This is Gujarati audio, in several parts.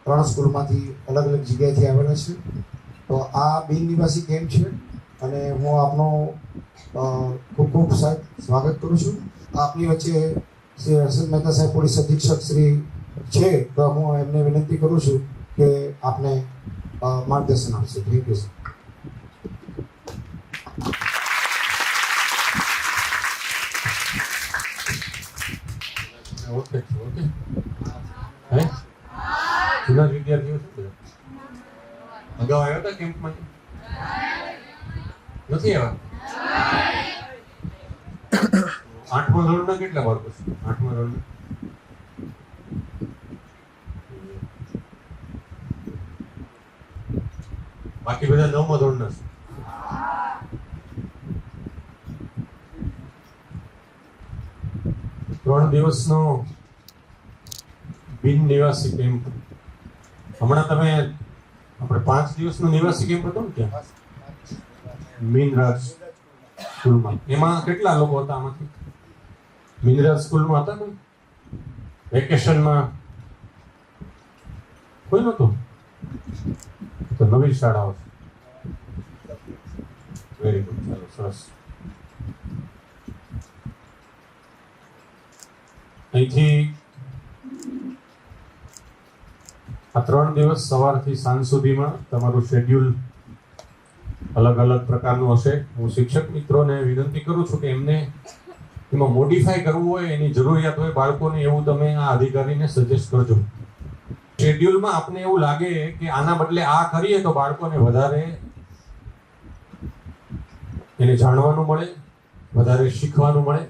3 સ્કૂલમાંથી અલગ અલગ જગ્યાએથી આવેલા છે. તો આ બિન નિવાસી કેમ્પ છે અને હું આપનો ખૂબ ખૂબ સાહેબ સ્વાગત કરું છું. આપની વચ્ચે શ્રી હર્ષદ મહેતા સાહેબ પોલીસ અધિક્ષક શ્રી છે, તો હું એમને વિનંતી કરું છું કે આપને માર્ગદર્શન આપશે. Thank you sir. ઓકે હે જૂના વિદ્યાર્થીઓ છે અગાઉ આવ્યા હતા કેમ્પમાં? નથી આવ્યા? 8મા ધોરણના કેટલા બાળકો છે? 8મા ધોરણના બાકી બધા 9મા ધોરણના છે. ત્રણ દિવસનો બિન નિવાસી કેમ્પ. હમણાં તમે આપણે 5 દિવસનો નિવાસી કેમ્પ હતો ને ત્યાં મીનરાજ સ્કૂલમાં, એમાં કેટલા લોકો હતા? આમાંથી મીનરાજ સ્કૂલમાં હતા કોઈ? વેકેશનમાં કોઈ નહોતું? તો નવી શાળાઓ છે. વેરી ગુડ, ચાલો સરસ. અહીંથી આ 3 દિવસ સવારથી સાંજ સુધીમાં તમારું શેડ્યુલ અલગ અલગ પ્રકારનું હશે. હું શિક્ષક મિત્રોને વિનંતી કરું છું કે એમને એમાં મોડિફાય કરવું હોય, એની જરૂરિયાત હોય બાળકોને, એવું તમે આ અધિકારીને સજેસ્ટ કરજો. શેડ્યુલમાં આપને એવું લાગે કે આના બદલે આ કરીએ તો બાળકોને વધારે એને જાણવાનું મળે, વધારે શીખવાનું મળે,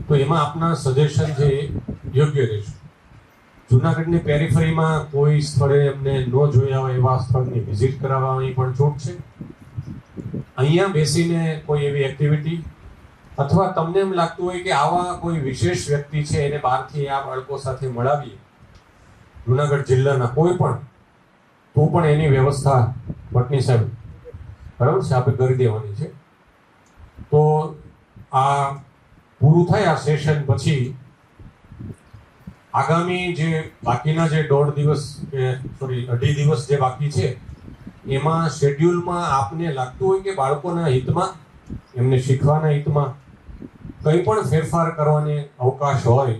તો એમાં આપના સજેશન છે એ યોગ્ય રહેશે. જુનાગઢની પેરીફરીમાં કોઈ સ્થળે એમને ન જોયા હોય એવા સ્થળની વિઝિટ કરાવવાની પણ છૂટ છે. અહીંયા બેસીને કોઈ એવી એક્ટિવિટી અથવા તમને એમ લાગતું હોય કે આવા કોઈ વિશેષ વ્યક્તિ છે એને બહારથી આ બાળકો સાથે મળાવીએ જુનાગઢ જિલ્લાના કોઈ પણ, તો પણ એની વ્યવસ્થા ભટની સાહેબ બરાબર છે આપણે કરી દેવાની છે. તો આ પૂરું થાય આ સેશન પછી આગામી જે બાકીના જે 1.5 દિવસ કે સોરી 2.5 દિવસ જે બાકી છે એમાં શેડ્યુલમાં આપને લાગતું હોય કે બાળકોના હિતમાં, એમને શીખવાના હિતમાં કંઈ પણ ફેરફાર કરવાની અવકાશ હોય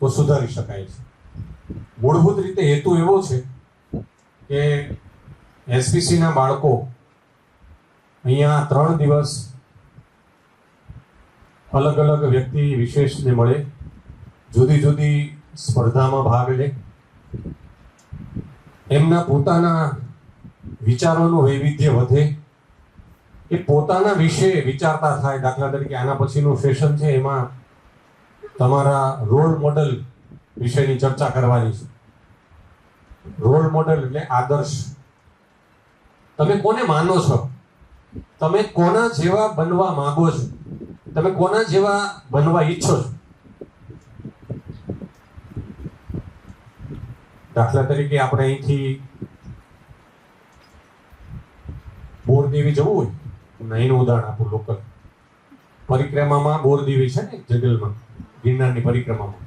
તો સુધારી શકાય છે. મૂળભૂત રીતે હેતુ એવો છે કે એસપીસીના બાળકો અહીંયા 3 દિવસ અલગ અલગ વ્યક્તિ વિશેષને મળે, જુદી જુદી સ્પર્ધામાં ભાગ લે, એમના પોતાના વિચારોનું વૈવિધ્ય વધે, એ પોતાના વિશે વિચારતા થાય. દાખલા તરીકે આના પછીનું સેશન છે એમાં તમારા રોલ મોડલ વિશેની ચર્ચા કરવાની છે. રોલ મોડલ એટલે આદર્શ. તમે કોને માનો છો? તમે કોના જેવા બનવા માંગો છો? તમે કોના જેવા બનવા ઈચ્છો છો? દાખલા તરીકે આપણે અહીંથી બોરદેવી જવું હોય, અહીંનું ઉદાહરણ આપું. લોકલ પરિક્રમામાં બોરદેવી છે ને જંગલમાં, ગિરનારની પરિક્રમામાં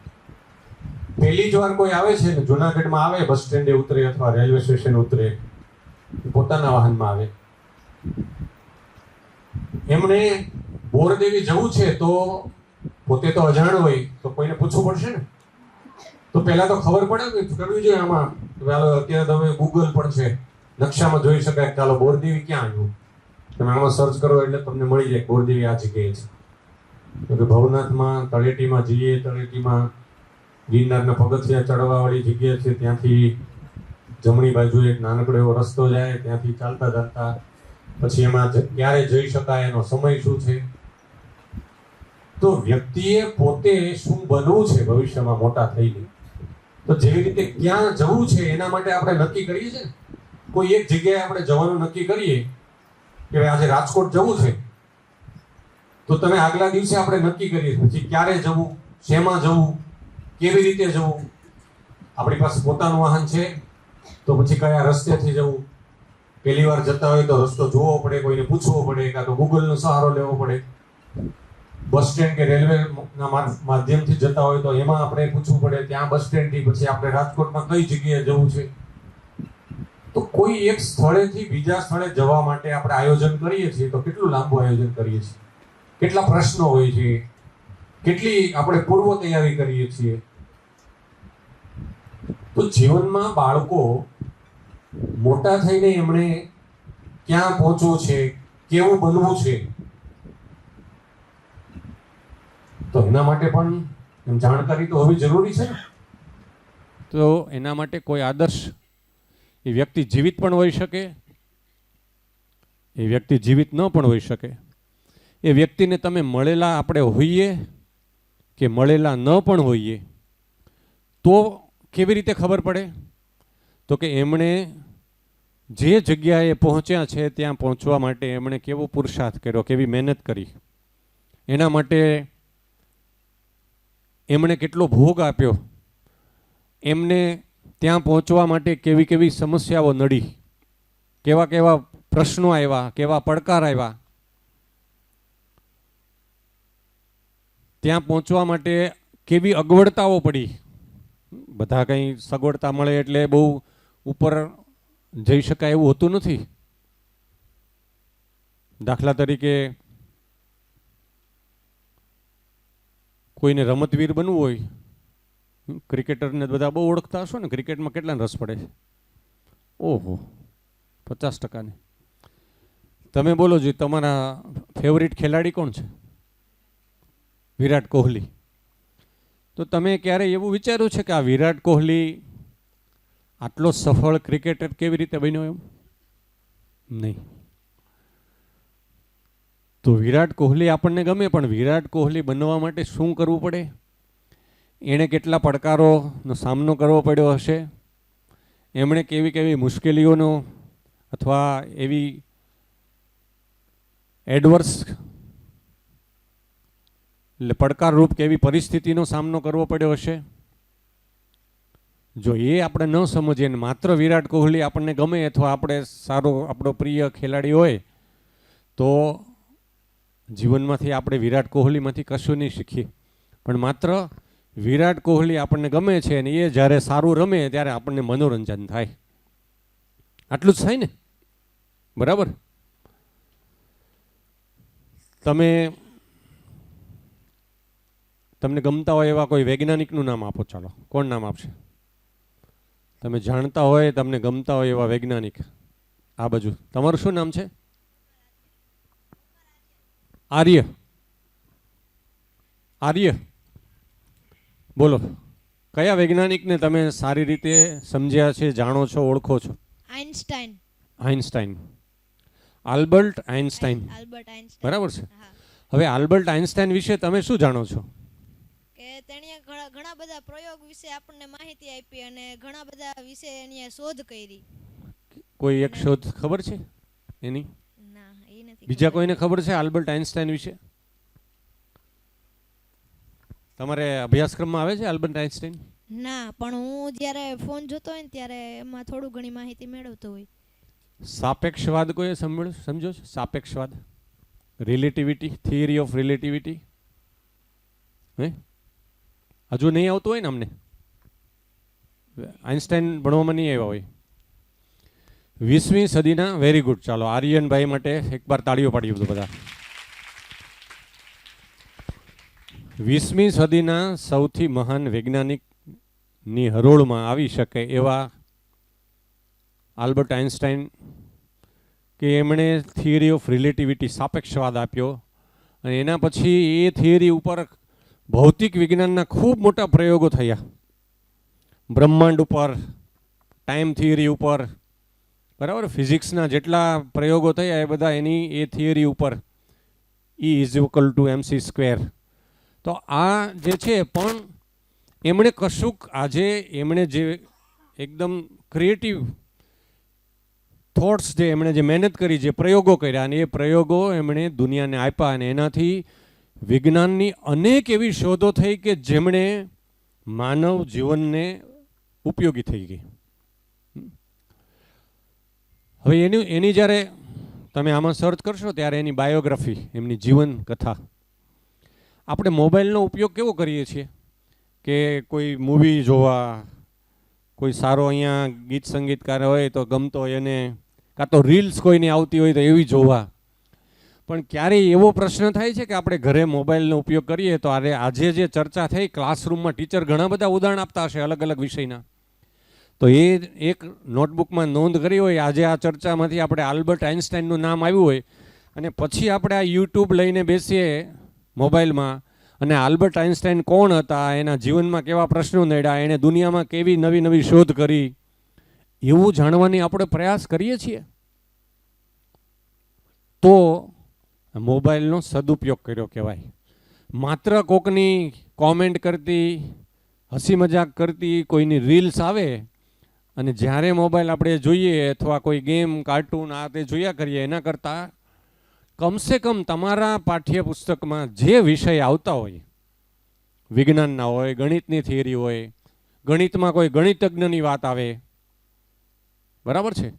પહેલી જ વાર કોઈ આવે છે ને જુનાગઢમાં આવે, બસ સ્ટેન્ડે ઉતરે અથવા રેલવે સ્ટેશન ઉતરે, પોતાના વાહનમાં આવે, એમણે બોરદેવી જવું છે તો પોતે તો અજાણ હોય તો કોઈને પૂછવું પડશે ને. તો પહેલા તો ખબર પડે કે કરવી જોઈએ આમાં. અત્યારે તમે ગૂગલ પણ છે, નકશામાં જોઈ શકાય ચાલો બોરદેવી ક્યાં આવ્યું, તમે આમાં સર્ચ કરો એટલે તમને મળી જાય બોરદેવી આ જગ્યાએ છે. તો ભવનાથમાં તળેટીમાં જઈએ, તળેટીમાં ગિરનારના પગથિયા ચડવાવાળી જગ્યા છે, ત્યાંથી જમણી બાજુ એક નાનકડો એવો રસ્તો જાય, ત્યાંથી ચાલતા ચાલતા પછી એમાં ક્યારે જઈ શકાય, એનો સમય શું છે. તો વ્યક્તિએ પોતે શું બનવું છે ભવિષ્યમાં મોટા થઈને, તો જેવી રીતે ક્યાં જવું છે એના માટે આપણે નક્કી કરીએ છીએ ને. કોઈ એક જગ્યાએ આપણે જવાનું નક્કી કરીએ કે આજે રાજકોટ જવું છે, તો તમે આગલા દિવસે આપણે નક્કી કરીએ પછી ક્યારે જવું, શેમાં જવું, કેવી રીતે જવું. આપણી પાસે પોતાનું વાહન છે તો પછી કયા રસ્તેથી જવું. પહેલી વાર જતા હોય તો રસ્તો જોવો પડે, કોઈને પૂછવો પડે, કાં તો ગૂગલનો સહારો લેવો પડે. બસ સ્ટેન્ડ કે રેલવેના માધ્યમથી જતા હોય તો એમાં આપણે પૂછવું પડે, ત્યાં બસ સ્ટેન્ડથી પછી આપણે રાજકોટમાં કઈ જગ્યાએ જવું છે. તો કોઈ એક સ્થળેથી બીજા સ્થળે જવા માટે આપણે આયોજન કરીએ છીએ તો કેટલું લાંબુ આયોજન કરીએ છીએ, કેટલા પ્રશ્નો હોય છે, કેટલી આપણે પૂર્વ તૈયારી કરીએ છીએ. તો જીવનમાં બાળકો મોટા થઈને એમણે ક્યાં પહોંચવું છે, કેવું બનવું છે, તો એના માટે પણ એમ જાણકારી તો હોવી જરૂરી છે ને. તો એના માટે કોઈ આદર્શ એ વ્યક્તિ જીવિત પણ હોઈ શકે, એ વ્યક્તિ જીવિત ન પણ હોઈ શકે. એ વ્યક્તિને તમે મળેલા આપણે હોઈએ કે મળેલા ન પણ હોઈએ તો કેવી રીતે ખબર પડે? તો કે એમણે જે જગ્યાએ પહોંચ્યા છે ત્યાં પહોંચવા માટે એમણે કેવો પુરુષાર્થ કર્યો, કેવી મહેનત કરી, એના માટે એમણે કેટલો ભોગ આપ્યો, એમને ત્યાં પહોંચવા માટે કેવી કેવી સમસ્યાઓ નડી, કેવા કેવા પ્રશ્નો આવ્યા, કેવા પડકાર આવ્યા. ત્યાં પહોંચવા માટે કેવી અગવડતાઓ પડી. બધા કંઈ સગવડતા મળે એટલે બહુ ઉપર જઈ શકાય એવું હોતું નથી. દાખલા તરીકે કોઈને રમતવીર બનવું હોય, ક્રિકેટરને બધા બહુ ઓળખતા હશો ને, ક્રિકેટમાં કેટલાને રસ પડે છે? ઓહો, 50%. તમે બોલો ਜੀ, તમારા ફેવરિટ ખેલાડી કોણ છે? વિરાટ કોહલી. તો તમે ક્યારે એવું વિચાર્યું છે કે આ વિરાટ કોહલી આટલો સફળ ક્રિકેટર કેવી રીતે બન્યો? એમ નહીં. તો વિરાટ કોહલી આપણને ગમે, પણ વિરાટ કોહલી બનવા માટે શું કરવું પડે? એણે કેટલા પડકારોનો સામનો કરવો પડ્યો હશે, એમણે કેવી કેવી મુશ્કેલીઓનો અથવા એવી એડવર્સ એટલે પડકારરૂપ કેવી પરિસ્થિતિનો સામનો કરવો પડ્યો હશે. જો એ આપણે ન સમજીએ ને માત્ર વિરાટ કોહલી આપણને ગમે અથવા આપણે સારો આપણો પ્રિય ખેલાડી હોય તો જીવનમાંથી આપણે વિરાટ કોહલીમાંથી કશું નહીં શીખીએ. પણ માત્ર વિરાટ કોહલી આપણને ગમે છે અને એ જ્યારે સારું રમે ત્યારે આપણને મનોરંજન થાય, આટલું જ થાય ને? બરાબર. તમને ગમતા હોય એવા કોઈ વૈજ્ઞાનિકનું નામ આપો. ચાલો, કોણ નામ આપશે? તમે જાણતા હોય, તમને ગમતા હોય એવા વૈજ્ઞાનિક. આ બાજુ તમારું શું નામ છે? આર્ય. આર્ય, બોલો, કયા વૈજ્ઞાનિકને તમે સારી રીતે સમજ્યા છે, જાણો છો, ઓળખો છો? Einstein. Einstein, Albert Einstein. Albert Einstein. બરાબર છે. હા. હવે આલ્બર્ટ આઇન્સ્ટાઈન વિશે તમે શું જાણો છો? કે તેણીએ ઘણા બધા પ્રયોગ વિશે આપણને માહિતી આપી અને ઘણા બધા વિશે એની શોધ કરી. કોઈ એક શોધ ખબર છે એની? ના, એ નથી. બીજા કોઈને ખબર છે આલ્બર્ટ આઇન્સ્ટાઈન વિશે? તમારે અભ્યાસક્રમમાં આવે છે આલ્બર્ટ આઇન્સ્ટાઈન? ના, પણ હું જ્યારે ફોન જોતો હોય ને ત્યારે એમાં થોડું ઘણી માહિતી મેળવતો હોય. સાપેક્ષવાદ કોઈ સમજો છો? સાપેક્ષવાદ, રિલેટિવિટી, થિયરી ઓફ રિલેટિવિટી. હે, હજુ નહીં આવતું હોય ને અમને? આઇન્સ્ટાઈન ભણવામાં નહીં આવ્યા હોય. 20મી સદીના, વેરી ગુડ, ચાલો આર્યનભાઈ માટે એકવાર તાળીઓ પાડી દો બધા. 20મી સદીના સૌથી મહાન વૈજ્ઞાનિકની હરોળમાં આવી શકે એવા આલ્બર્ટ આઇન્સ્ટાઈન, કે એમણે થિયરી ઓફ રિલેટિવિટી, સાપેક્ષવાદ આપ્યો અને એના પછી એ થિયરી ઉપર ભૌતિક વિજ્ઞાનના ખૂબ મોટા પ્રયોગો થયા. બ્રહ્માંડ ઉપર, ટાઈમ થિયરી ઉપર, બરાબર, ફિઝિક્સના જેટલા પ્રયોગો થયા એ બધા એની એ થિયરી ઉપર, E=mc². તો આ જે છે, પણ એમણે કશુંક આજે એમણે જે એકદમ ક્રિએટિવ થોટ્સ, જે એમણે જે મહેનત કરી, જે પ્રયોગો કર્યા, અને એ પ્રયોગો એમણે દુનિયાને આપ્યા અને એનાથી વિજ્ઞાનની અનેક એવી શોધો થઈ કે જેમણે માનવ જીવનને ઉપયોગી થઈ ગઈ. હવે એની જ્યારે તમે આમાં સર્ચ કરશો ત્યારે એની બાયોગ્રાફી, એમની જીવન કથા, આપણે મોબાઈલનો ઉપયોગ કેવો કરીએ છીએ કે કોઈ મૂવી જોવા, કોઈ સારો અહીંયા ગીત સંગીતકાર હોય તો ગમતો હોય એને, કાં તો રીલ્સ કોઈની આવતી હોય તો એવી જોવા. પણ ક્યારેય એવો પ્રશ્ન થાય છે કે આપણે ઘરે મોબાઈલનો ઉપયોગ કરીએ તો આજે જે ચર્ચા થઈ ક્લાસરૂમમાં ટીચર ઘણા બધા ઉદાહરણ આપતા હશે અલગ અલગ વિષયના, તો એ એક નોટબુકમાં નોંધ કરી હોય આજે આ ચર્ચામાંથી આપણે આલ્બર્ટ આઇન્સ્ટાઈનનું નામ આવ્યું હોય અને પછી આપણે આ યુટ્યુબ લઈને બેસીએ મોબાઈલમાં અને આલ્બર્ટ આઇન્સ્ટાઈન કોણ હતા, એના જીવનમાં કેવા પ્રશ્નો નડ્યા, એણે દુનિયામાં કેવી નવી નવી શોધ કરી, એવું જાણવાની આપણે પ્રયાસ કરીએ છીએ. તો મોબાઈલનો સદુપયોગ કર્યો કહેવાય. માત્ર કોકની કોમેન્ટ કરતી, હસી મજાક કરતી, કોઈની રીલ્સ આવે અને જ્યારે મોબાઈલ આપણે જોઈએ અથવા કોઈ ગેમ કાર્ટૂન આ તે જોયા કરીએ એના કરતાં કમસે કમ તમારા પાઠ્યપુસ્તકમાં જે વિષય આવતા હોય, વિજ્ઞાનના હોય, ગણિતની થિયરી હોય, ગણિતમાં કોઈ ગણિતજ્ઞની વાત આવે, બરાબર છે,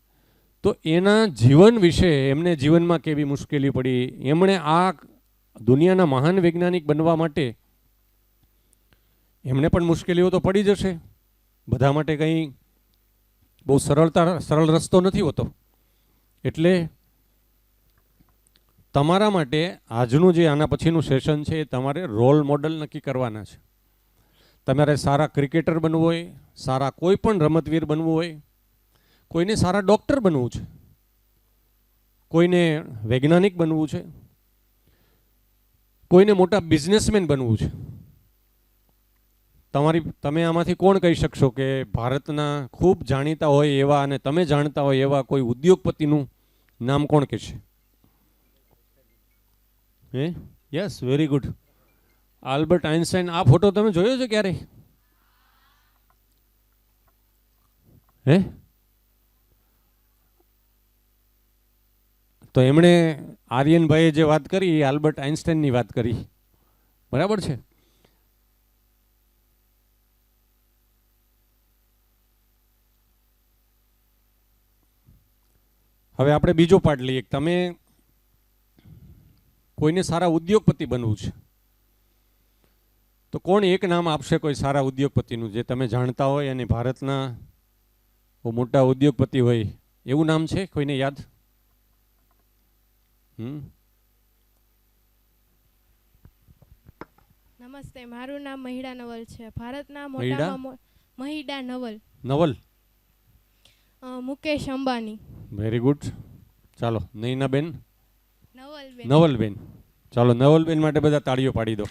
તો એના જીવન વિશે એમને જીવનમાં કેવી મુશ્કેલી પડી, એમણે આ દુનિયાના મહાન વૈજ્ઞાનિક બનવા માટે એમને પણ મુશ્કેલીઓ તો પડી જશે. બધા માટે કંઈ બહુ સરળ રસ્તો નથી હોતો. એટલે તમારા માટે આજનું જે આના પછીનું સેશન છે એ તમારે રોલ મોડલ નક્કી કરવાના છે. તમારે સારા ક્રિકેટર બનવું હોય, સારા કોઈ પણ રમતવીર બનવું હોય, કોઈને સારા ડૉક્ટર બનવું છે, કોઈને વૈજ્ઞાનિક બનવું છે, કોઈને મોટા બિઝનેસમેન બનવું છે. તમે આમાંથી કોણ કહી શકશો કે ભારતના ખૂબ જાણીતા હોય એવા અને તમે જાણતા હોય એવા કોઈ ઉદ્યોગપતિનું નામ કોણ કહેશે? Yes, very good. Albert Einstein. આ ફોટો તમે જોયો છે ક્યારે? તો એમણે આર્યનભાઈએ જે વાત કરી એ આલ્બર્ટ આઇન્સ્ટાઈનની વાત કરી, બરાબર છે. હવે આપણે બીજો પાર્ટ લઈએ. તમે કોઈને સારા ઉદ્યોગપતિ બનવું છે તો કોણ એક નામ આપશે કોઈ સારા ઉદ્યોગપતિનું જે તમે જાણતા હોય અને ભારતના બહુ મોટા ઉદ્યોગપતિ હોય એવું નામ છે કોઈને યાદ? નમસ્તે, મારું નામ મહિડા નવલ છે. ભારતના મોટામાં મહિડા નવલ. નવલ? મુકેશ અંબાણી. Very good. ચાલો, નૈનાબેન? નવલબેન. નવલબેન. ચાલો, નવલબેન માટે બધા તાળીઓ પાડી દો.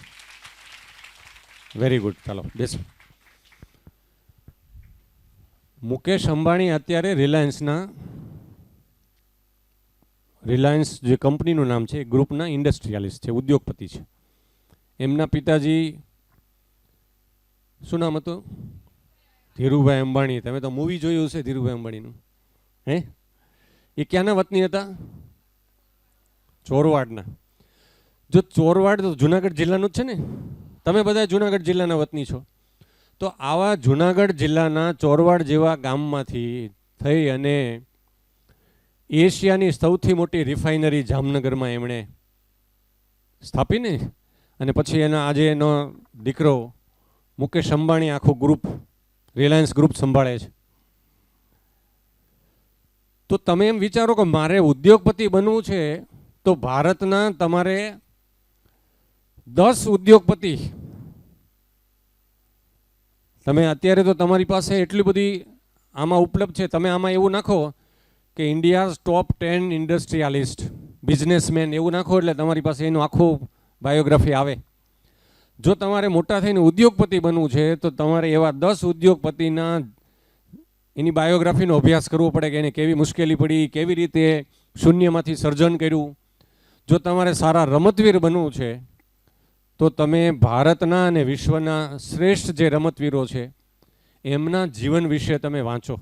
Very good. ચાલો બેસો. મુકેશ અંબાણી અત્યારે રિલાયન્સ જે કંપનીનું નામ છે એ ગ્રુપના ઇન્ડસ્ટ્રીયાલિસ્ટ છે, ઉદ્યોગપતિ છે. એમના પિતાજી શું નામ હતું? ધીરુભાઈ અંબાણી. તમે તો મૂવી જોયું છે ધીરુભાઈ અંબાણીનું. એ ક્યાંના વતની હતા? ચોરવાડના. જો ચોરવાડ તો જુનાગઢ જિલ્લાનું જ છે ને? તમે બધા જુનાગઢ જિલ્લાના વતની છો. તો આવા જુનાગઢ જિલ્લાના ચોરવાડ જેવા ગામમાંથી થઈ અને એશિયાની સૌથી મોટી રિફાઇનરી જામનગરમાં એમણે સ્થાપીને અને પછી આજે એનો દીકરો મુકેશ અંબાણી આખું ગ્રુપ, રિલાયન્સ ગ્રુપ સંભાળે છે. તો તમે એમ વિચારો કે મારે ઉદ્યોગપતિ બનવું છે તો ભારતના તમારે 10 ઉદ્યોગપતિ, તમે અત્યારે તો તમારી પાસે એટલી બધી આમાં ઉપલબ્ધ છે, તમે આમાં એવું નાખો કે ઇન્ડિયાઝ ટોપ 10 ઇન્ડસ્ટ્રીયાલિસ્ટ બિઝનેસમેન એવું નાખો એટલે તમારી પાસે એનું આખું બાયોગ્રાફી આવે. જો તમારે મોટા થઈને ઉદ્યોગપતિ બનવું છે તો તમારે એવા 10 ઉદ્યોગપતિના એની બાયોગ્રાફીનો અભ્યાસ કરવો પડે કે એને કેવી મુશ્કેલી પડી, કેવી રીતે શૂન્યમાંથી સર્જન કર્યું. જો તમારે સારા રમતવીર બનવું છે તો તમે ભારતના અને વિશ્વના શ્રેષ્ઠ જે રમતવીરો છે એમના જીવન વિશે તમે વાંચો.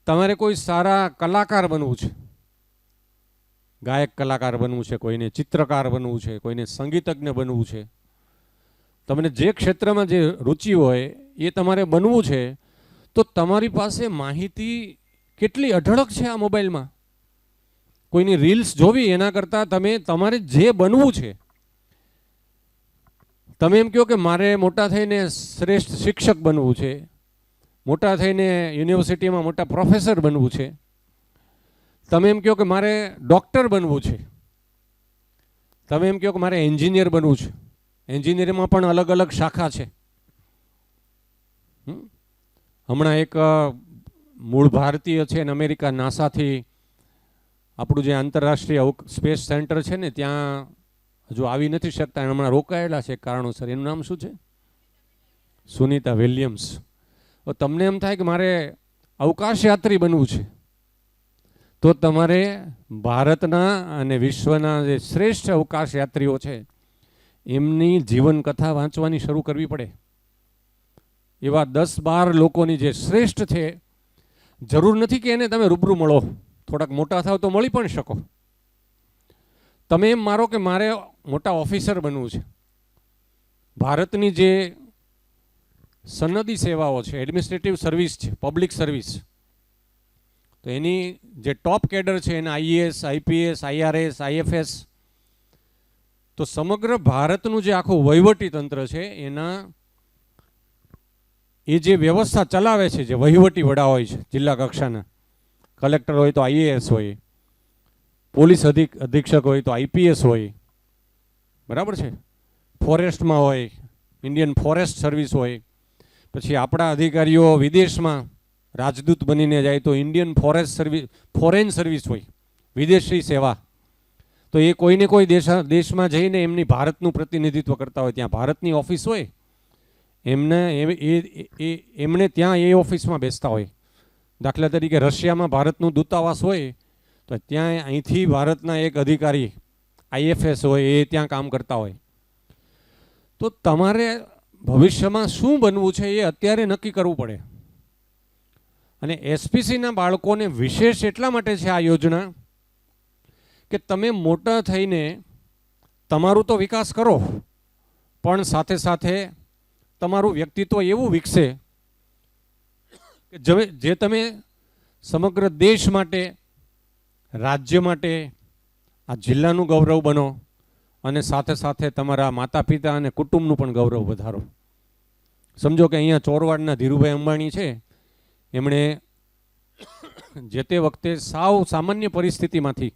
તમારે કોઈ સારા કલાકાર બનવું છે, ગાયક કલાકાર બનવું છે, કોઈને ચિત્રકાર બનવું છે, કોઈને સંગીતજ્ઞ બનવું છે, તમને જે ક્ષેત્રમાં જે રુચિ હોય એ તમારે બનવું છે તો તમારી પાસે માહિતી કેટલી અઢળક છે આ મોબાઈલમાં. કોઈની રીલ્સ જોવી એના કરતાં તમારે જે બનવું છે તમે એમ કહો કે મારે મોટા થઈને શ્રેષ્ઠ શિક્ષક બનવું છે, મોટા થઈને યુનિવર્સિટીમાં મોટા પ્રોફેસર બનવું છે, તમે એમ કહો કે મારે ડૉક્ટર બનવું છે, તમે એમ કહો કે મારે એન્જિનિયર બનવું છે. એન્જિનિયરિંગમાં પણ અલગ અલગ શાખા છે. હમણાં એક મૂળ ભારતીય છે ને અમેરિકા નાસાથી આપણું જે આંતરરાષ્ટ્રીય સ્પેસ સેન્ટર છે ને ત્યાં હજુ આવી નથી શકતા, હમણાં રોકાયેલા છે કારણોસર. એનું નામ શું છે? સુનીતા વિલિયમ્સ. તમને એમ થાય કે મારે અવકાશ યાત્રી બનવું છે, તો તમારે ભારતના અને વિશ્વના જે શ્રેષ્ઠ અવકાશ યાત્રીઓ છે એમની જીવનકથા વાંચવાની શરૂ કરવી પડે. એવા 10-12 લોકોની જે શ્રેષ્ઠ છે, જરૂર નથી કે એને તમે રૂબરૂ મળો, થોડાક મોટા થાવ તો મળી પણ શકો. તમે એમ મારો કે મારે મોટા ઓફિસર બનવું છે. ભારતની જે સનદી સેવાઓ છે, એડમિનિસ્ટ્રેટિવ સર્વિસ છે, પબ્લિક સર્વિસ, તો એની જે ટોપ કેડર છે એના આઈએએસ, આઈપીએસ, આઈઆરએસ, આઈએફએસ, તો સમગ્ર ભારતનું જે આખું વહીવટી તંત્ર છે એના એ જે વ્યવસ્થા ચલાવે છે, જે વહીવટી વડા હોય છે જિલ્લા કક્ષાના, કલેક્ટર હોય તો આઈએએસ હોય, પોલીસ અધિક્ષક હોય તો આઈપીએસ હોય, બરાબર છે, ફોરેસ્ટમાં હોય ઇન્ડિયન ફોરેસ્ટ સર્વિસ હોય, પછી આપણા અધિકારીઓ વિદેશમાં રાજદૂત બનીને જાય તો Indian forest service, foreign service હોય, વિદેશી સેવા. તો એ કોઈને કોઈ દેશમાં જઈને એમની ભારતનું પ્રતિનિધિત્વ કરતા હોય, ત્યાં ભારતની ઓફિસ હોય, એમણે ત્યાં એ ઓફિસમાં બેસતા હોય. દાખલા તરીકે રશિયામાં ભારતનું દૂતાવાસ હોય તો ત્યાં અહીંથી ભારતના એક અધિકારી આઈએફએસ હોય એ ત્યાં કામ કરતા હોય. તો તમારે ભવિષ્યમાં શું બનવું છે એ અત્યારે નક્કી કરવું પડે. અને એસપીસીના બાળકોને વિશેષ એટલા માટે છે આ યોજના કે તમે મોટા થઈને તમારું તો વિકાસ કરો, પણ સાથે સાથે તમારું વ્યક્તિત્વ એવું વિકસે કે જે તમે સમગ્ર દેશ માટે, રાજ્ય માટે, આ જિલ્લાનું ગૌરવ બનો અને સાથે સાથે તમારા માતા પિતા અને કુટુંબનું પણ ગૌરવ વધારો. સમજો કે અહીંયા ચોરવાડના ધીરુભાઈ અંબાણી છે, એમણે જે તે વખતે સાવ સામાન્ય પરિસ્થિતિમાંથી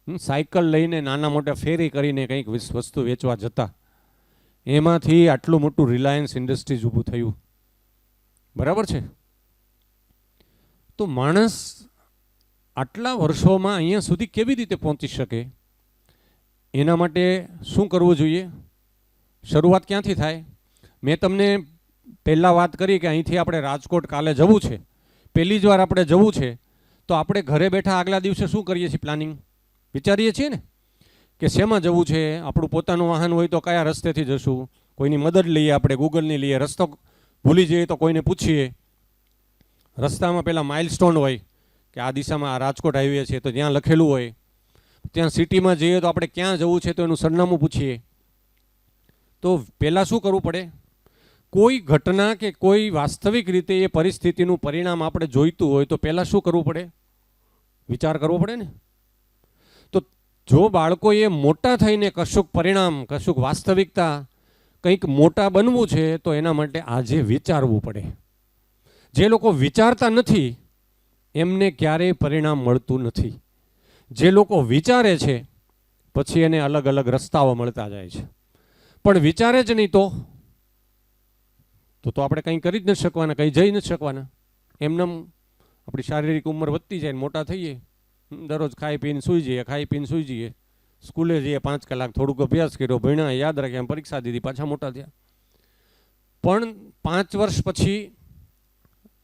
સાયકલ લઈને નાના મોટા ફેરી કરીને કંઈક વસ્તુ વેચવા જતા, એમાંથી આટલું મોટું રિલાયન્સ ઇન્ડસ્ટ્રીઝ ઊભું થયું. બરાબર છે. તો માણસ આટલા વર્ષોમાં અહીંયા સુધી કેવી રીતે પહોંચી શકે, એના માટે શું કરવું જોઈએ? શરૂઆત ક્યાંથી થાય? મેં તમને પહેલાં વાત કરી કે અહીંથી આપણે રાજકોટ કાલે જવું છે, પહેલી જ વાર આપણે જવું છે, તો આપણે ઘરે બેઠા આગલા દિવસે શું કરીએ છીએ? પ્લાનિંગ વિચારીએ છીએ ને કે શેમાં જવું છે. આપણું પોતાનું વાહન હોય તો કયા રસ્તેથી જશું, કોઈની મદદ લઈએ, આપણે ગૂગલની લઈએ, રસ્તો ભૂલી જઈએ તો કોઈને પૂછીએ. રસ્તામાં પહેલાં માઇલસ્ટોન હોય કે આ દિશામાં આ રાજકોટ હાઈવે છે તો ત્યાં લખેલું હોય. ત્યાં સિટીમાં જઈએ તો આપણે ક્યાં જવું છે તો એનું સરનામું પૂછીએ. તો પહેલાં શું કરવું પડે? કોઈ ઘટના કે કોઈ વાસ્તવિક રીતે એ પરિસ્થિતિનું પરિણામ આપણે જોઈતું હોય તો પહેલાં શું કરવું પડે? વિચાર કરવો પડે ને. તો જો બાળકોએ મોટા થઈને કશુંક પરિણામ, કશુંક વાસ્તવિકતા, કંઈક મોટા બનવું છે તો એના માટે આજે વિચારવું પડે. જે લોકો વિચારતા નથી એમને ક્યારેય પરિણામ મળતું નથી. જે લોકો વિચારે છે પછી એને અલગ અલગ રસ્તાઓ મળતા જાય છે. પણ વિચારે જ નહીં તો આપણે કંઈ કરી જ નથી શકવાના, કંઈ જઈ નથી શકવાના. એમને આપણી શારીરિક ઉંમર વધતી જાય, મોટા થઈએ, દરરોજ ખાઈ પીને સૂઈ જઈએ, ખાઈ પીને સૂઈ જઈએ, સ્કૂલે જઈએ 5 કલાક, થોડુંક અભ્યાસ કર્યો, ભણ્યા, યાદ રાખ્યા, પરીક્ષા દીધી, પાછા મોટા થયા. પણ 5 વર્ષ પછી,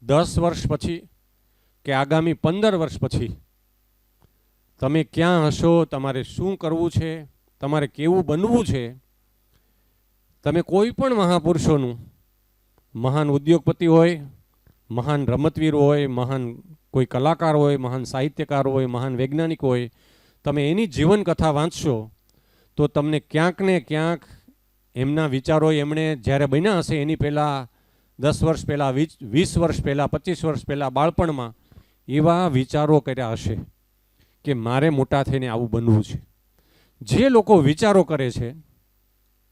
10 વર્ષ પછી કે આગામી 15 વર્ષ પછી તમે ક્યાં હશો, તમારે શું કરવું છે, તમારે કેવું બનવું છે, તમે કોઈ પણ મહાપુરુષોનું, મહાન ઉદ્યોગપતિ હોય, મહાન રમતવીર હોય, મહાન કોઈ કલાકાર હોય, મહાન સાહિત્યકાર હોય, મહાન વૈજ્ઞાનિક હોય, તમે એની જીવનકથા વાંચશો તો તમને ક્યાંક ને ક્યાંક એમના વિચારો, એમણે જ્યારે બન્યા હશે એની પહેલાં 10 વર્ષ પહેલાં, 20 વર્ષ પહેલાં, 25 વર્ષ પહેલાં બાળપણમાં એવા વિચારો કર્યા હશે કે મારે મોટા થઈને આવું બનવું છે. જે લોકો વિચારો કરે છે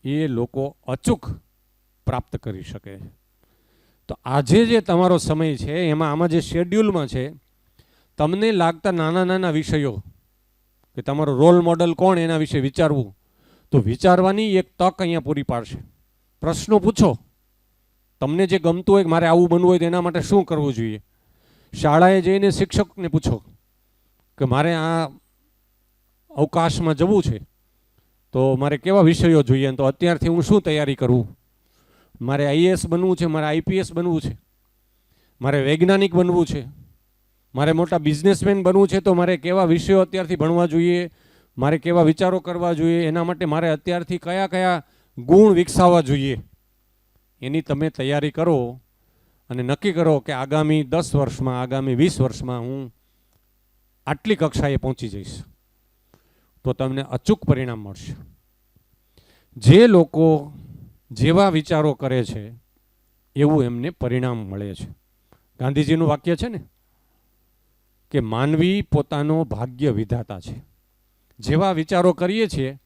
એ લોકો અચૂક પ્રાપ્ત કરી શકે છે. તો આજે જે તમારો સમય છે એમાં આમાં જે શેડ્યુલમાં છે, તમને લાગતા નાના નાના વિષયો કે તમારો રોલ મોડલ કોણ એના વિશે વિચારવું, તો વિચારવાની એક તક અહીંયા પૂરી પાડશે. પ્રશ્નો પૂછો, તમને જે ગમતું હોય કે મારે આવું બનવું હોય તો એના માટે શું કરવું જોઈએ. શાળાએ જઈને શિક્ષકને પૂછો કે મારે આ અવકાશમાં જવું છે તો મારે કેવા વિષયો જોઈએ, તો અત્યારથી હું શું તૈયારી કરું. મારે આઈએએસ બનવું છે, મારે આઈપીએસ બનવું છે, મારે વૈજ્ઞાનિક બનવું છે, મારે મોટા બિઝનેસમેન બનવું છે, તો મારે કેવા વિષયો અત્યારથી ભણવા જોઈએ, મારે કેવા વિચારો કરવા જોઈએ, એના માટે મારે અત્યારથી કયા કયા ગુણ વિકસાવવા જોઈએ. એની તમે તૈયારી કરો અને નક્કી કરો કે આગામી 10 વર્ષમાં, આગામી 20 વર્ષમાં હું આટલી કક્ષાએ પહોંચી જઈશ, તો તમને અચૂક પરિણામ મળશે. જે લોકો જેવા વિચારો કરે છે એવું એમને પરિણામ મળે છે. ગાંધીજીનું વાક્ય છે ને કે માનવી પોતાનો ભાગ્ય વિધાતા છે. જેવા વિચારો કરીએ છીએ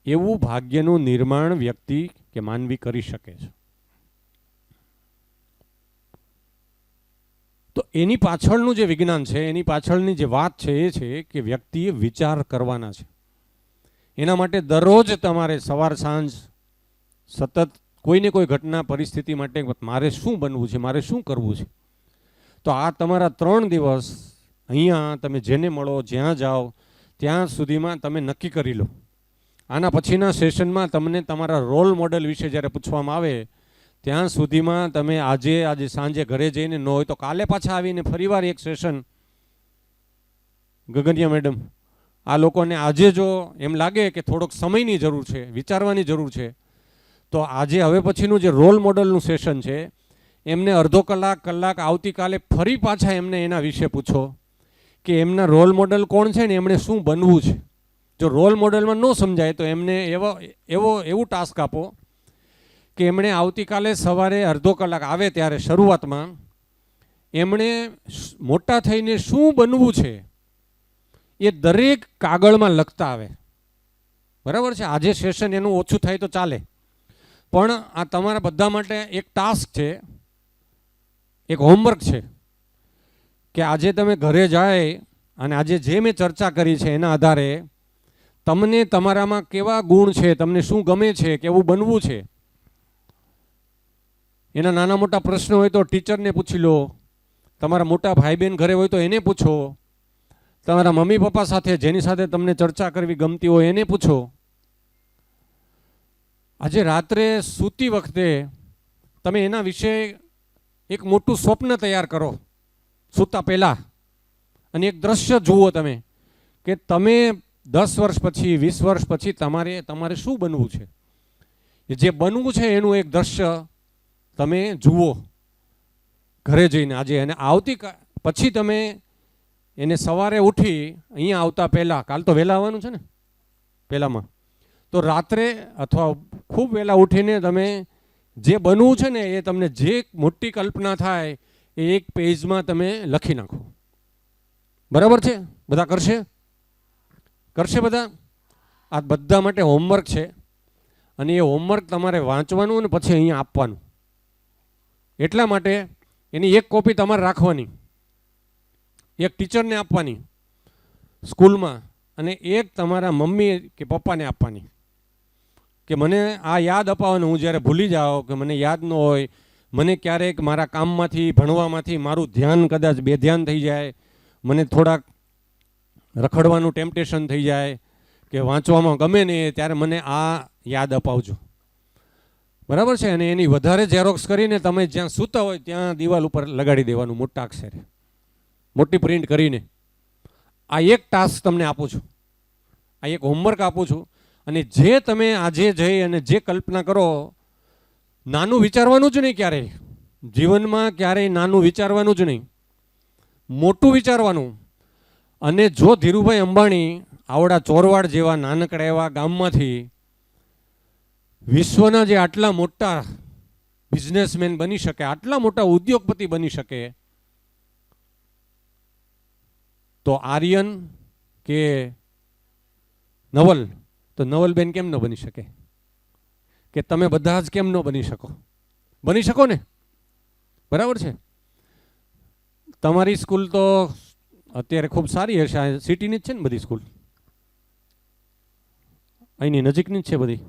એવું ભાગ્યનું નિર્માણ વ્યક્તિ કે માનવી કરી શકે છે. તો એની પાછળનું જે વિજ્ઞાન છે, એની પાછળની જે વાત છે એ છે કે વ્યક્તિએ વિચાર કરવાના છે. એના માટે દરરોજ તમારે સવાર સાંજ સતત કોઈને કોઈ ઘટના પરિસ્થિતિ માટે મારે શું બનવું છે, મારે શું કરવું છે. તો આ તમારા 3 દિવસ અહીંયા તમે જેને મળો, જ્યાં જાઓ ત્યાં સુધીમાં તમે નક્કી કરી લો. આના પછીના સેશનમાં તમને તમારા રોલ મોડેલ વિશે જ્યારે પૂછવામાં આવે ત્યાં સુધીમાં તમે આજે સાંજે ઘરે જઈને ન હોય તો કાલે પાછા આવીને ફરીવાર એક સેશન. ગગનિયા મેડમ, આ લોકોને આજે જો એમ લાગે કે થોડોક સમયની જરૂર છે, વિચારવાની જરૂર છે, તો આજે હવે પછીનું જે રોલ મોડલનું સેશન છે એમને અડધો કલાક આવતીકાલે ફરી પાછા એમને એના વિશે પૂછો કે એમના રોલ મોડલ કોણ છે ને એમણે શું બનવું છે. જો રોલ મોડલમાં ન સમજાય તો એમને એવું ટાસ્ક આપો કે એમણે આવતીકાલે સવારે અડધો કલાક આવે ત્યારે શરૂઆતમાં એમણે મોટા થઈને શું બનવું છે એ દરેક કાગળમાં લખતા આવે. બરાબર છે, આજે સેશન એનું ઓછું થાય તો ચાલે, પણ આ તમારા બધા માટે એક ટાસ્ક છે, એક હોમવર્ક છે કે આજે તમે ઘરે જાય અને આજે જે મેં ચર્ચા કરી છે એના આધારે તમને તમારામાં કેવા ગુણ છે, તમને શું ગમે છે, કેવું બનવું છે. એના નાના મોટા પ્રશ્નો હોય તો ટીચરને પૂછી લો, તમારા મોટા ભાઈ બહેન ઘરે હોય તો એને પૂછો, તમારા મમ્મી પપ્પા સાથે જેની સાથે તમને ચર્ચા કરવી ગમતી હોય એને પૂછો. આજે રાત્રે સૂતી વખતે તમે એના વિશે એક મોટું સ્વપ્ન તૈયાર કરો સૂતા પહેલા, અને એક દ્રશ્ય જુઓ તમે કે તમે 10 વર્ષ પછી, 20 વર્ષ પછી તમારે શું બનવું છે. જે બનવું છે એનું એક દ્રશ્ય તમે જુઓ ઘરે જઈને આજે, અને પછી તમે એને સવારે ઉઠી અહીંયા આવતા પહેલાં, કાલ તો વહેલા આવવાનું છે ને પહેલામાં, તો રાત્રે અથવા ખૂબ વહેલા ઉઠીને તમે જે બનવું છે ને એ તમને જે મોટી કલ્પના થાય એ એક પેજમાં તમે લખી નાખો. બરાબર છે? બધા કરશે બધા? આ બધા માટે હોમવર્ક છે, અને એ હોમવર્ક તમારે વાંચવાનું અને પછી અહીંયા આપવાનું. એટલા માટે એની એક કોપી તમારે રાખવાની, એક ટીચરને આપવાની સ્કૂલમાં, અને એક તમારા મમ્મી કે પપ્પાને આપવાની કે મને આ યાદ અપાવવાનું. હું જ્યારે ભૂલી જાઉં કે મને યાદ ન હોય, મને ક્યારેક મારા કામમાંથી, ભણવામાંથી મારું ધ્યાન કદાચ બેધ્યાન થઈ જાય, મને થોડાક રખડવાનું ટેમ્પટેશન થઈ જાય કે વાંચવામાં ગમે નહીં, ત્યારે મને આ યાદ અપાવજો. બરાબર છે? અને એની વધારે ઝેરોક્સ કરીને તમે જ્યાં સૂતા હોય ત્યાં દિવાલ ઉપર લગાડી દેવાનું મોટા અક્ષરે, મોટી પ્રિન્ટ કરીને. આ એક ટાસ્ક તમને આપું છું, આ એક હોમવર્ક આપું છું. અને જે તમે આજે જઈ અને જે કલ્પના કરો, નાનું વિચારવાનું જ નહીં ક્યારેય, જીવનમાં ક્યારેય નાનું વિચારવાનું જ નહીં, મોટું વિચારવાનું. અને જો ધીરુભાઈ અંબાણી આવડા ચોરવાડ જેવા નાનકડા એવા ગામમાંથી વિશ્વના જે આટલા મોટા બિઝનેસમેન બની શકે, આટલા મોટા ઉદ્યોગપતિ બની શકે, તો આર્યન કે નવલબેન કેમ ન બની શકે? કે તમે બધા જ કેમ ન બની શકો? બની શકો ને, બરાબર છે? તમારી સ્કૂલ તો અત્યારે ખૂબ સારી હશે, આ સિટીની જ છે ને બધી સ્કૂલ, અહીંની નજીકની જ છે બધી,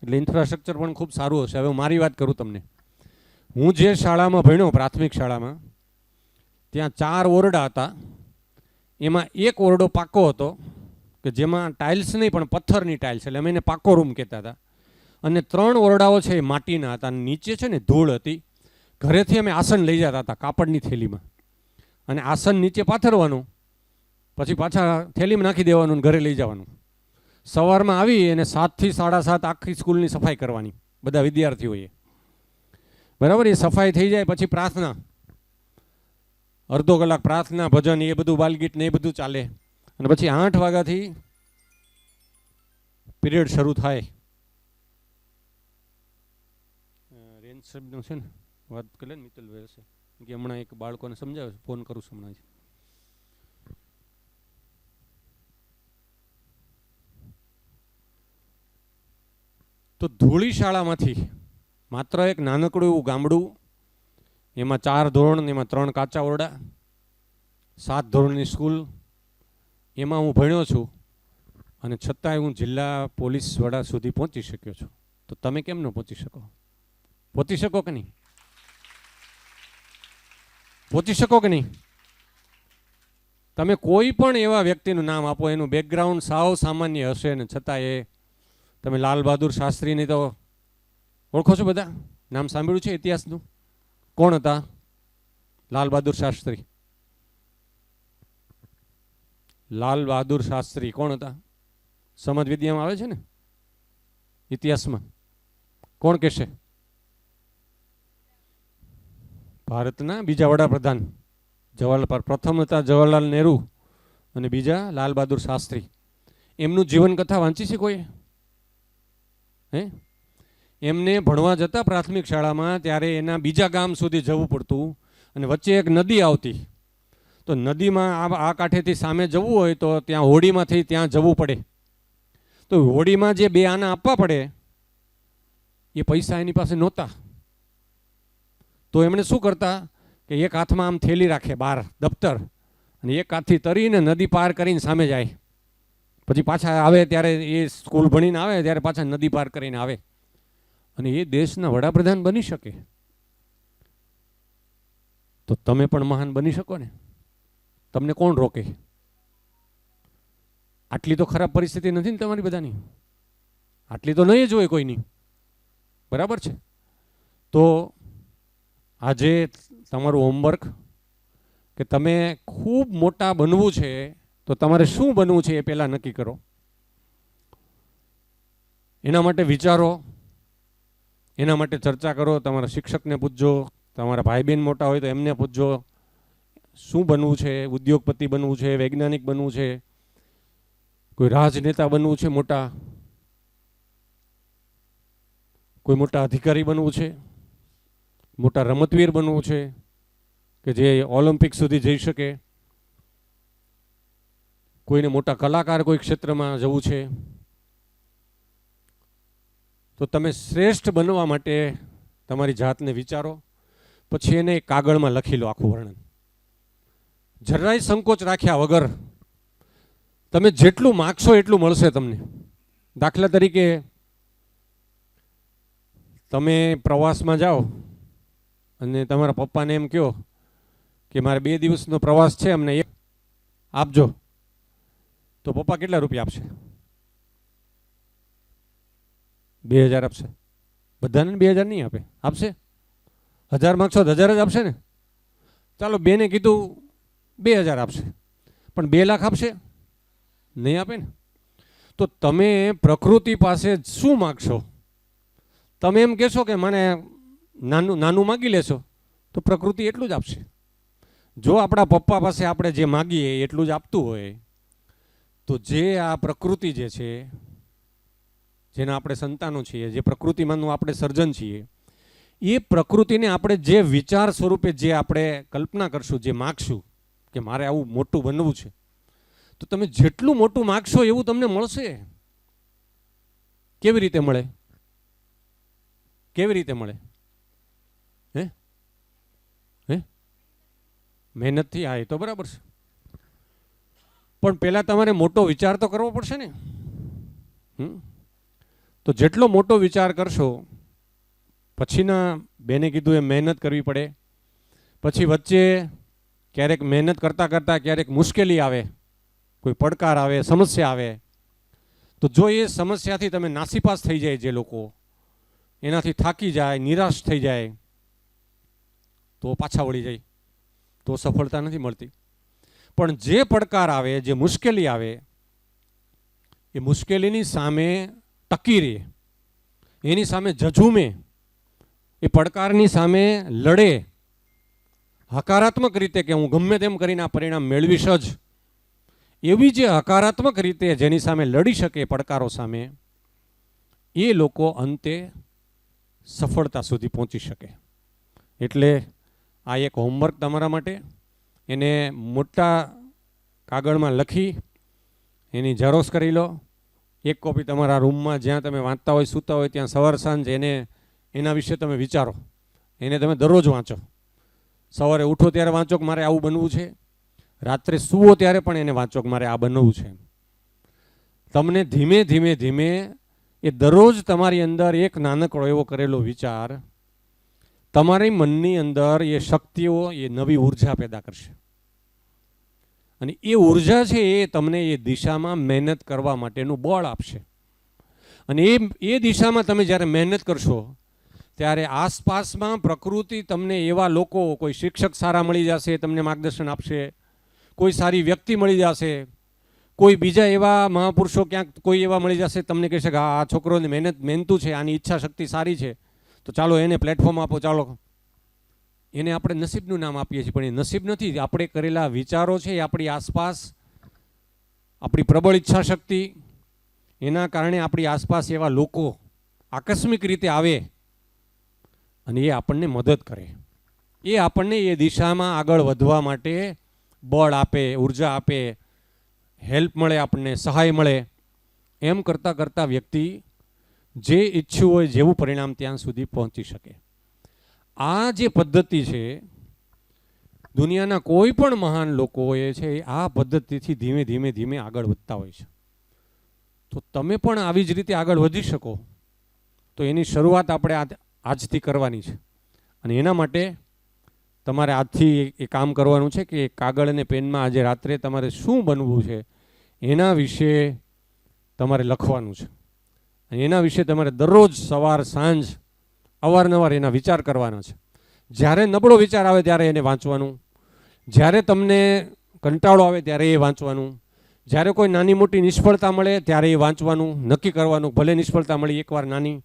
એટલે ઇન્ફ્રાસ્ટ્રક્ચર પણ ખૂબ સારું હશે. હવે મારી વાત કરું તમને, હું જે શાળામાં ભણ્યો, પ્રાથમિક શાળામાં, ત્યાં 4 ઓરડા હતા. એમાં એક ઓરડો પાકો હતો કે જેમાં ટાઇલ્સ નહીં પણ પથ્થરની ટાઇલ્સ, એટલે અમે એને પાકો રૂમ કહેતા હતા. અને 3 ઓરડાઓ છે એ માટીના હતા. નીચે છે ને ધૂળ હતી. ઘરેથી અમે આસન લઈ જતા હતા કાપડની થેલીમાં, અને આસન નીચે પાથરવાનું, પછી પાછા થેલીમાં નાખી દેવાનું, ઘરે લઈ જવાનું. સવારમાં આવી અને 7 થી 7:30 આખી સ્કૂલની સફાઈ કરવાની બધા વિદ્યાર્થીઓએ, બરાબર? એ સફાઈ થઈ જાય પછી પ્રાર્થના, અડધો કલાક પ્રાર્થના, ભજન, એ બધું, બાલગીત ને એ બધું ચાલે. અને પછી 8 વાગ્યાથી પીરિયડ શરૂ થાય. રેન્જ શબ્દનો છે ને, વાત કરે ને મિત્તલભાઈ હશે કે હમણાં એક બાળકોને સમજાવે, ફોન કરું છું હમણાં. તો ધૂળી શાળામાંથી માત્ર એક નાનકડું એવું ગામડું, એમાં 4 ધોરણ, એમાં 3 કાચા ઓરડા, 7 ધોરણની સ્કૂલ, એમાં હું ભણ્યો છું. અને છતાંય હું જિલ્લા પોલીસ વડા સુધી પહોંચી શક્યો છું. તો તમે કેમ ન પહોંચી શકો? પહોંચી શકો કે નહીં? પહોંચી શકો કે નહીં? તમે કોઈ પણ એવા વ્યક્તિનું નામ આપો, એનું બેકગ્રાઉન્ડ સાવ સામાન્ય હશે ને છતાં એ, તમે લાલ બહાદુર શાસ્ત્રીને તો ઓળખો છો બધા? નામ સાંભળ્યું છે ઇતિહાસનું? કોણ હતા લાલ બહાદુર શાસ્ત્રી? લાલ બહાદુર શાસ્ત્રી કોણ હતા? સમાજ વિદ્યામાં આવે છે ને, ઇતિહાસમાં. કોણ કહેશે? ભારતના બીજા વડાપ્રધાન જવાહરલાલ, પ્રથમ હતા જવાહરલાલ નહેરુ અને બીજા લાલ બહાદુર શાસ્ત્રી. એમનું જીવન કથા વાંચી છે કોઈ? હે? એમને ભણવા જતા પ્રાથમિક શાળામાં ત્યારે એના બીજા ગામ સુધી જવું પડતું, અને વચ્ચે એક નદી આવતી. તો નદીમાં આ કાંઠેથી સામે જવું હોય તો ત્યાં હોડીમાંથી ત્યાં જવું પડે. તો હોડીમાં જે 2 આના આપવા પડે એ પૈસા એની પાસે નહોતા. તો એમણે શું કરતા કે એક હાથમાં આમ થેલી રાખે બહાર દફતર, અને એક હાથથી તરીને નદી પાર કરીને સામે જાય. પછી પાછા આવે ત્યારે, એ સ્કૂલ ભણીને આવે ત્યારે પાછા નદી પાર કરીને આવે. અને એ દેશના વડાપ્રધાન બની શકે. તો તમે પણ મહાન બની શકો ને? તમને કોણ રોકે? આટલી તો ખરાબ પરિસ્થિતિ નથી ને તમારી બધાની? આટલી તો નહીં જ હોય કોઈની, બરાબર છે? તો આજે તમારું હોમવર્ક કે તમે ખૂબ મોટા બનવું છે, તો તમારે શું બનવું છે એ પહેલાં નક્કી કરો. એના માટે વિચારો, એના માટે ચર્ચા કરો. તમારા શિક્ષકને પૂછજો, તમારા ભાઈ બહેન મોટા હોય તો એમને પૂછજો શું બનવું છે. ઉદ્યોગપતિ બનવું છે, વૈજ્ઞાનિક બનવું છે, કોઈ રાજનેતા બનવું છે મોટા, કોઈ મોટા અધિકારી બનવું છે, મોટા રમતવીર બનવું છે કે જે ઓલિમ્પિક સુધી જઈ શકે, કોઈને મોટા કલાકાર કોઈ ક્ષેત્રમાં જવું છે. તો તમે શ્રેષ્ઠ બનવા માટે તમારી જાતને વિચારો, પછી એને કાગળમાં લખી લો આખું વર્ણન. જરાય સંકોચ રાખ્યા વગર. તમે જેટલું માગશો એટલું મળશે તમને. દાખલા તરીકે તમે પ્રવાસમાં જાઓ અને તમારા પપ્પાને એમ કહો કે મારે 2 દિવસનો પ્રવાસ છે, અમને એક આપજો, તો પપ્પા કેટલા રૂપિયા આપશે? 2000 આપશે. બધાને 2000 નહીં આપે. આપશે? 1000 માગશો તો 1000 જ આપશે ને? ચાલો 2 ને કીધું 2000 આપશે, પણ 2 લાખ આપશે? નહીં આપે ને. તો તમે પ્રકૃતિ પાસે શું માગશો? તમે એમ કહેશો કે મને નાનું નાનું માગી લેશો, તો પ્રકૃતિ એટલું જ આપશે. જો આપણા પપ્પા પાસે આપણે જે માગીએ એટલું જ આપતું હોય, તો જે આ પ્રકૃતિ જે છે, જેના આપણે સંતાનો છીએ, જે પ્રકૃતિમાંનું આપણે સર્જન છીએ, એ પ્રકૃતિને આપણે જે વિચાર સ્વરૂપે જે આપણે કલ્પના કરશું, જે માગશું કે મારે આવું મોટું બનવું છે, તો તમે જેટલું મોટું માગશો એવું તમને મળશે. કેવી રીતે મળે? કેવી રીતે મળે? હે હે મહેનતથી. હા, એ તો બરાબર છે, પણ પહેલાં તમારે મોટો વિચાર તો કરવો પડશે ને. તો જેટલો મોટો વિચાર કરશો, પછીના બેને કીધું એમ મહેનત કરવી પડે. પછી વચ્ચે ક્યારેક મહેનત કરતાં કરતાં ક્યારેક મુશ્કેલી આવે, કોઈ પડકાર આવે, સમસ્યા આવે, તો જો એ સમસ્યાથી તમે નાસીપાસ થઈ જાય, જે લોકો એનાથી થાકી જાય, નિરાશ થઈ જાય, તો પાછા વળી જાય, તો સફળતા નથી મળતી. પણ જે પડકાર આવે, જે મુશ્કેલી આવે, એ મુશ્કેલીની સામે ટકી રહે, એની સામે ઝઝૂમે, એ પડકારની સામે લડે હકારાત્મક રીતે કે હું ગમે તેમ કરીને આ પરિણામ મેળવીશ જ, એવી જે હકારાત્મક રીતે જેની સામે લડી શકે પડકારો સામે, એ લોકો અંતે સફળતા સુધી પહોંચી શકે. એટલે આ એક હોમવર્ક તમારા માટે. એને મોટા કાગળમાં લખી એની ઝેરોક્ષ કરી લો. એક કોપી તમારા રૂમમાં જ્યાં તમે વાંચતા હોય, સૂતા હોય, ત્યાં સવાર સાંજ એના વિશે તમે વિચારો. એને તમે દરરોજ વાંચો. સવારે ઉઠો ત્યારે વાંચો કે મારે આવું બનવું છે, રાત્રે સૂવો ત્યારે પણ એને વાંચો કે મારે આ બનવું છે. તમને ધીમે ધીમે ધીમે એ દરરોજ તમારી અંદર એક નાનકડો એવો કરેલો વિચાર તમારી મનની અંદર એ શક્તિઓ, એ નવી ઉર્જા પેદા કરશે. અને એ ઉર્જા છે એ તમને એ દિશામાં મહેનત કરવા માટેનું બળ આપશે. અને એ દિશામાં તમે જ્યારે મહેનત કરશો ત્યારે આસપાસમાં પ્રકૃતિ તમને એવા લોકો, કોઈ શિક્ષક સારા મળી જશે, તમને માર્ગદર્શન આપશે, કોઈ સારી વ્યક્તિ મળી જશે, કોઈ બીજા એવા મહાપુરુષો ક્યાંક કોઈ એવા મળી જશે, તમને કહેશે કે આ છોકરોની મહેનતું છે, આની ઈચ્છા શક્તિ સારી છે, તો ચાલો એને પ્લેટફોર્મ આપો. ચાલો, એને આપણે નસીબનું નામ આપીએ છીએ, પણ એ નસીબ નથી. આપણે કરેલા વિચારો છે એ આપણી આસપાસ, આપણી પ્રબળ ઈચ્છા શક્તિ, એના કારણે આપણી આસપાસ એવા લોકો આકસ્મિક રીતે આવે અને એ આપણને મદદ કરે. એ આપણને એ દિશામાં આગળ વધવા માટે બળ આપે, ઉર્જા આપે, હેલ્પ મળે, આપણને સહાય મળે. એમ કરતાં કરતાં વ્યક્તિ જે ઈચ્છ્યું હોય જેવું પરિણામ ત્યાં સુધી પહોંચી શકે. આ જે પદ્ધતિ છે, દુનિયાના કોઈ પણ મહાન લોકોએ છે આ પદ્ધતિથી ધીમે ધીમે ધીમે આગળ વધતા હોય છે. તો તમે પણ આવી જ રીતે આગળ વધી શકો, તો એની શરૂઆત આપણે આજથી કરવાની છે. અને એના માટે તમારે આજથી એ કામ કરવાનું છે કે કાગળ અને પેનમાં આજે રાત્રે તમારે શું બનવું છે એના વિશે તમારે લખવાનું છે. અને એના વિશે તમારે દરરોજ સવાર સાંજ અવારનવાર એના વિચાર કરવાના છે. જ્યારે નબળો વિચાર આવે ત્યારે એને વાંચવાનું, જ્યારે તમને કંટાળો આવે ત્યારે એ વાંચવાનું, જ્યારે કોઈ નાની મોટી નિષ્ફળતા મળે ત્યારે એ વાંચવાનું, નક્કી કરવાનું ભલે નિષ્ફળતા મળી એકવાર નાની,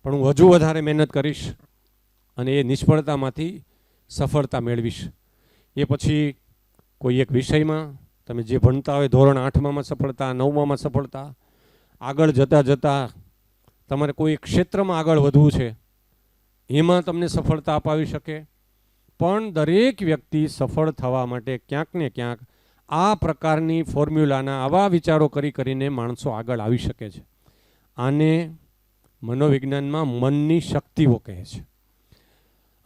પણ હું હજુ વધારે મહેનત કરીશ અને એ નિષ્ફળતામાંથી સફળતા મેળવીશ. એ પછી કોઈ એક વિષયમાં તમે જે ભણતા હોય, ધોરણ 8માં સફળતા, 9માં સફળતા, આગળ જતાં જતાં તમારે કોઈ એક ક્ષેત્રમાં આગળ વધવું છે, એમાં તમને સફળતા અપાવી શકે. પણ દરેક વ્યક્તિ સફળ થવા માટે ક્યાંક ને ક્યાંક આ પ્રકારની ફોર્મ્યુલાના આવા વિચારો કરીને માણસો આગળ આવી શકે છે. આને મનોવિજ્ઞાનમાં મનની શક્તિઓ કહે છે.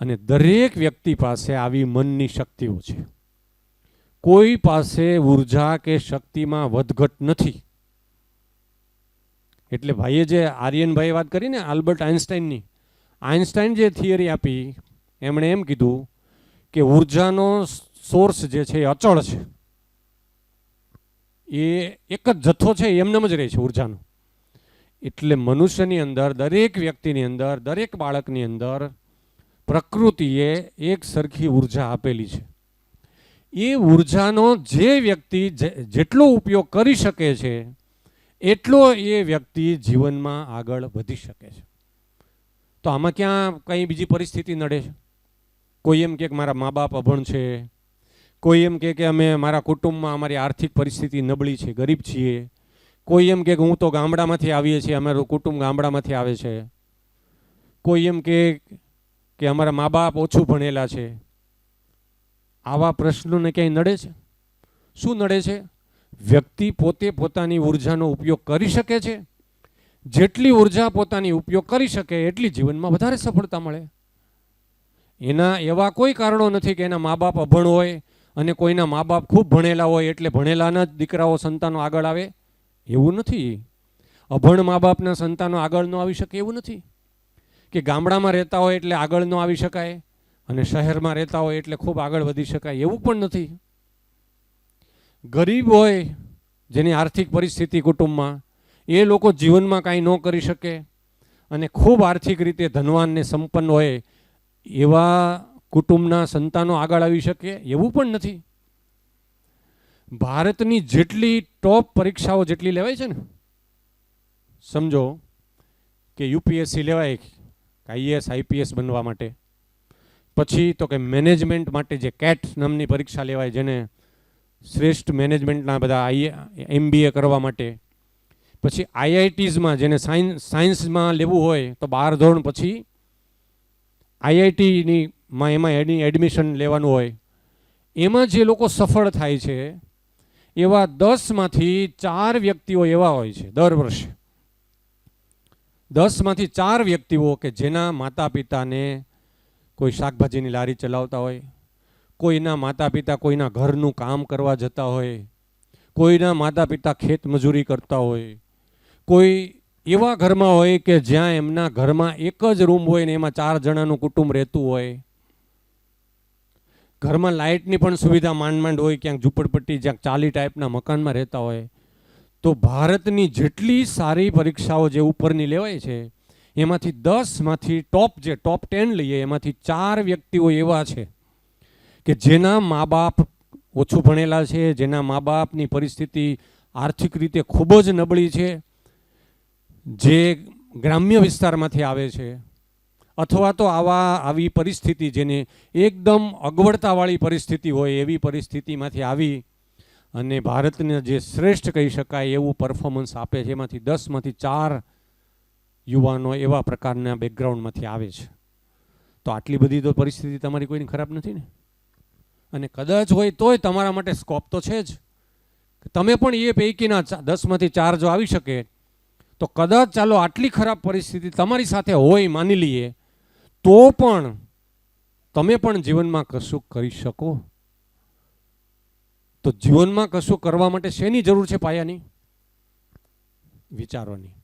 અને દરેક વ્યક્તિ પાસે આવી મનની શક્તિઓ છે. કોઈ પાસે ઉર્જા કે શક્તિમાં વધઘટ નથી. એટલે ભાઈએ જે આર્યનભાઈએ વાત કરી ને આલ્બર્ટ આઇન્સ્ટાઈનની, આઇન્સ્ટાઈન જે થિયરી આપી, એમણે એમ કીધું કે ઉર્જાનો સોર્સ જે છે એ અચળ છે. એ એક જ જથ્થો છે, એમનેમ જ રહે છે ઉર્જાનો. એટલે મનુષ્યની અંદર, દરેક વ્યક્તિની અંદર, દરેક બાળકની અંદર પ્રકૃતિએ એક સરખી ઉર્જા આપેલી છે. એ ઉર્જાનો જે વ્યક્તિ જેટલો ઉપયોગ કરી શકે છે એટલો એ વ્યક્તિ જીવનમાં આગળ વધી શકે છે. તો આમાં ક્યાં કંઈ બીજી પરિસ્થિતિ નડે છે? કોઈ એમ કે મારા મા બાપ અભણ છે, કોઈ એમ કે અમે મારા કુટુંબમાં અમારી આર્થિક પરિસ્થિતિ નબળી છે, ગરીબ છીએ, કોઈ એમ કે હું તો ગામડામાંથી આવીએ છીએ, અમારું કુટુંબ ગામડામાંથી આવે છે, કોઈ એમ કે અમારા મા બાપ ઓછું ભણેલા છે. આવા પ્રશ્નોને ક્યાંય નડે છે? શું નડે છે? વ્યક્તિ પોતે પોતાની ઉર્જાનો ઉપયોગ કરી શકે છે, જેટલી ઉર્જા પોતાની ઉપયોગ કરી શકે એટલી જીવનમાં વધારે સફળતા મળે. એના એવા કોઈ કારણો નથી કે એના મા બાપ અભણ હોય અને કોઈના મા બાપ ખૂબ ભણેલા હોય એટલે ભણેલાના જ દીકરાઓ સંતાનો આગળ આવે, એવું નથી. અભણ મા બાપના સંતાનો આગળ ન આવી શકે એવું નથી. કે ગામડામાં રહેતા હોય એટલે આગળ ન આવી શકાય અને શહેરમાં રહેતા હોય એટલે ખૂબ આગળ વધી શકાય, એવું પણ નથી. ગરીબ હોય જેની આર્થિક પરિસ્થિતિ કુટુંબમાં, એ લોકો જીવનમાં કાંઈ ન કરી શકે અને ખૂબ આર્થિક રીતે ધનવાન ને સંપન્ન હોય એવા કુટુંબના સંતાનો આગળ આવી શકે એવું પણ નથી. ભારતની જેટલી ટોપ પરીક્ષાઓ જેટલી લેવાય છે ને, સમજો કે યુપીએસસી લેવાય આઈએએસ આઈપીએસ બનવા માટે, પછી તો કે મેનેજમેન્ટ માટે જે કેટ નામની પરીક્ષા લેવાય જેને શ્રેષ્ઠ મેનેજમેન્ટના બધા MBA કરવા માટે, પછી આઈઆઈટીઝમાં જેને સાયન્સમાં લેવું હોય તો 12 ધોરણ પછી આઈઆઈટીમાં એમાં એડમિશન લેવાનું હોય. એમાં જે લોકો સફળ થાય છે એવા 10માંથી 4 વ્યક્તિઓ એવા હોય છે દર વર્ષે. 10માંથી 4 વ્યક્તિઓ કે જેના માતા પિતાને કોઈ શાકભાજીની લારી ચલાવતા હોય, કોઈના માતા પિતા કોઈના ઘરનું કામ કરવા જતા હોય, કોઈના માતા પિતા ખેત મજૂરી કરતા હોય, કોઈ એવા ઘરમાં હોય કે જ્યાં એમના ઘરમાં એક જ રૂમ હોય ને એમાં 4 જણાનું કુટુંબ રહેતું હોય. ઘરમાં લાઇટની પણ સુવિધા માંડ હોય, ક્યાંક ઝૂંપડપટ્ટી જ્યાં ચાલી ટાઈપના મકાનમાં રહેતા હોય. તો ભારતની જેટલી સારી પરીક્ષાઓ જે ઉપરની લેવાય છે એમાંથી 10માંથી ટોપ 10 લઈએ એમાંથી 4 વ્યક્તિઓ એવા છે કે જેના મા બાપ ઓછું ભણેલા છે, જેના મા બાપની પરિસ્થિતિ આર્થિક રીતે ખૂબ જ નબળી છે, જે ગ્રામ્ય વિસ્તારમાંથી આવે છે, અથવા તો આવી પરિસ્થિતિ જેની એકદમ અગવડતાવાળી પરિસ્થિતિ હોય એવી પરિસ્થિતિમાંથી આવી અને ભારતને જે શ્રેષ્ઠ કહી શકાય એવું પરફોર્મન્સ આપે છે, એમાંથી 10માંથી 4 યુવાનો એવા પ્રકારના બેકગ્રાઉન્ડમાંથી આવે છે. તો આટલી બધી તો પરિસ્થિતિ તમારી કોઈની ખરાબ નથી ને. અને કદાચ હોય તોય તમારા માટે સ્કોપ તો છે જ. તમે પણ એ પૈકીના 10માંથી 4 જો આવી શકે તો કદાચ ચાલો આટલી ખરાબ પરિસ્થિતિ તમારી સાથે હોય માની લઈએ તો પણ તમે પણ જીવનમાં કશું કરી શકો. તો જીવનમાં કશું કરવા માટે શેની જરૂર છે? પાયાની વિચારોની.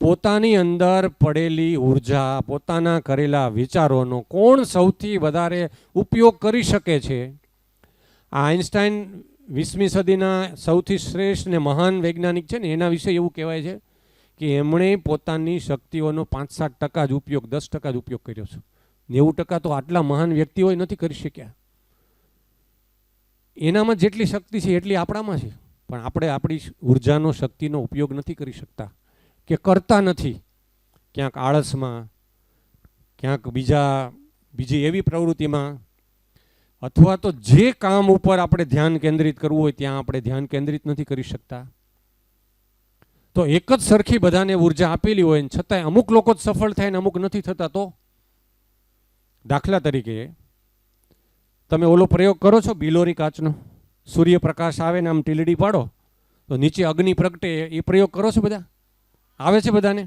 પોતાની અંદર પડેલી ઉર્જા, પોતાના કરેલા વિચારોનો કોણ સૌથી વધારે ઉપયોગ કરી શકે છે? આઈન્સ્ટાઈન 20મી સદીના સૌથી શ્રેષ્ઠ ને મહાન વૈજ્ઞાનિક છે ને, એના વિશે એવું કહેવાય છે કે એમણે પોતાની શક્તિઓનો 5-7% જ ઉપયોગ, 10% જ ઉપયોગ કર્યો છે. 90% તો આટલા મહાન વ્યક્તિઓ નથી કરી શક્યા. એનામાં જેટલી શક્તિ છે એટલી આપણામાં છે, પણ આપણે આપણી ઉર્જાનો, શક્તિનો ઉપયોગ નથી કરી શકતા કે કરતા નથી. ક્યાંક આળસમાં, ક્યાંક બીજી એવી પ્રવૃત્તિમાં, અથવા તો જે કામ ઉપર આપણે ધ્યાન કેન્દ્રિત કરવું હોય ત્યાં આપણે ધ્યાન કેન્દ્રિત નથી કરી શકતા. તો એક જ સરખી બધાને ઉર્જા આપેલી હોય ને છતાંય અમુક લોકો જ સફળ થાય ને અમુક નથી થતા. તો દાખલા તરીકે તમે ઓલો પ્રયોગ કરો છો બિલોરી કાચનો, સૂર્યપ્રકાશ આવે ને આમ ટીલડી પાડો તો નીચે અગ્નિ પ્રગટે, એ પ્રયોગ કરો છો? બધા આવે છે બધાને.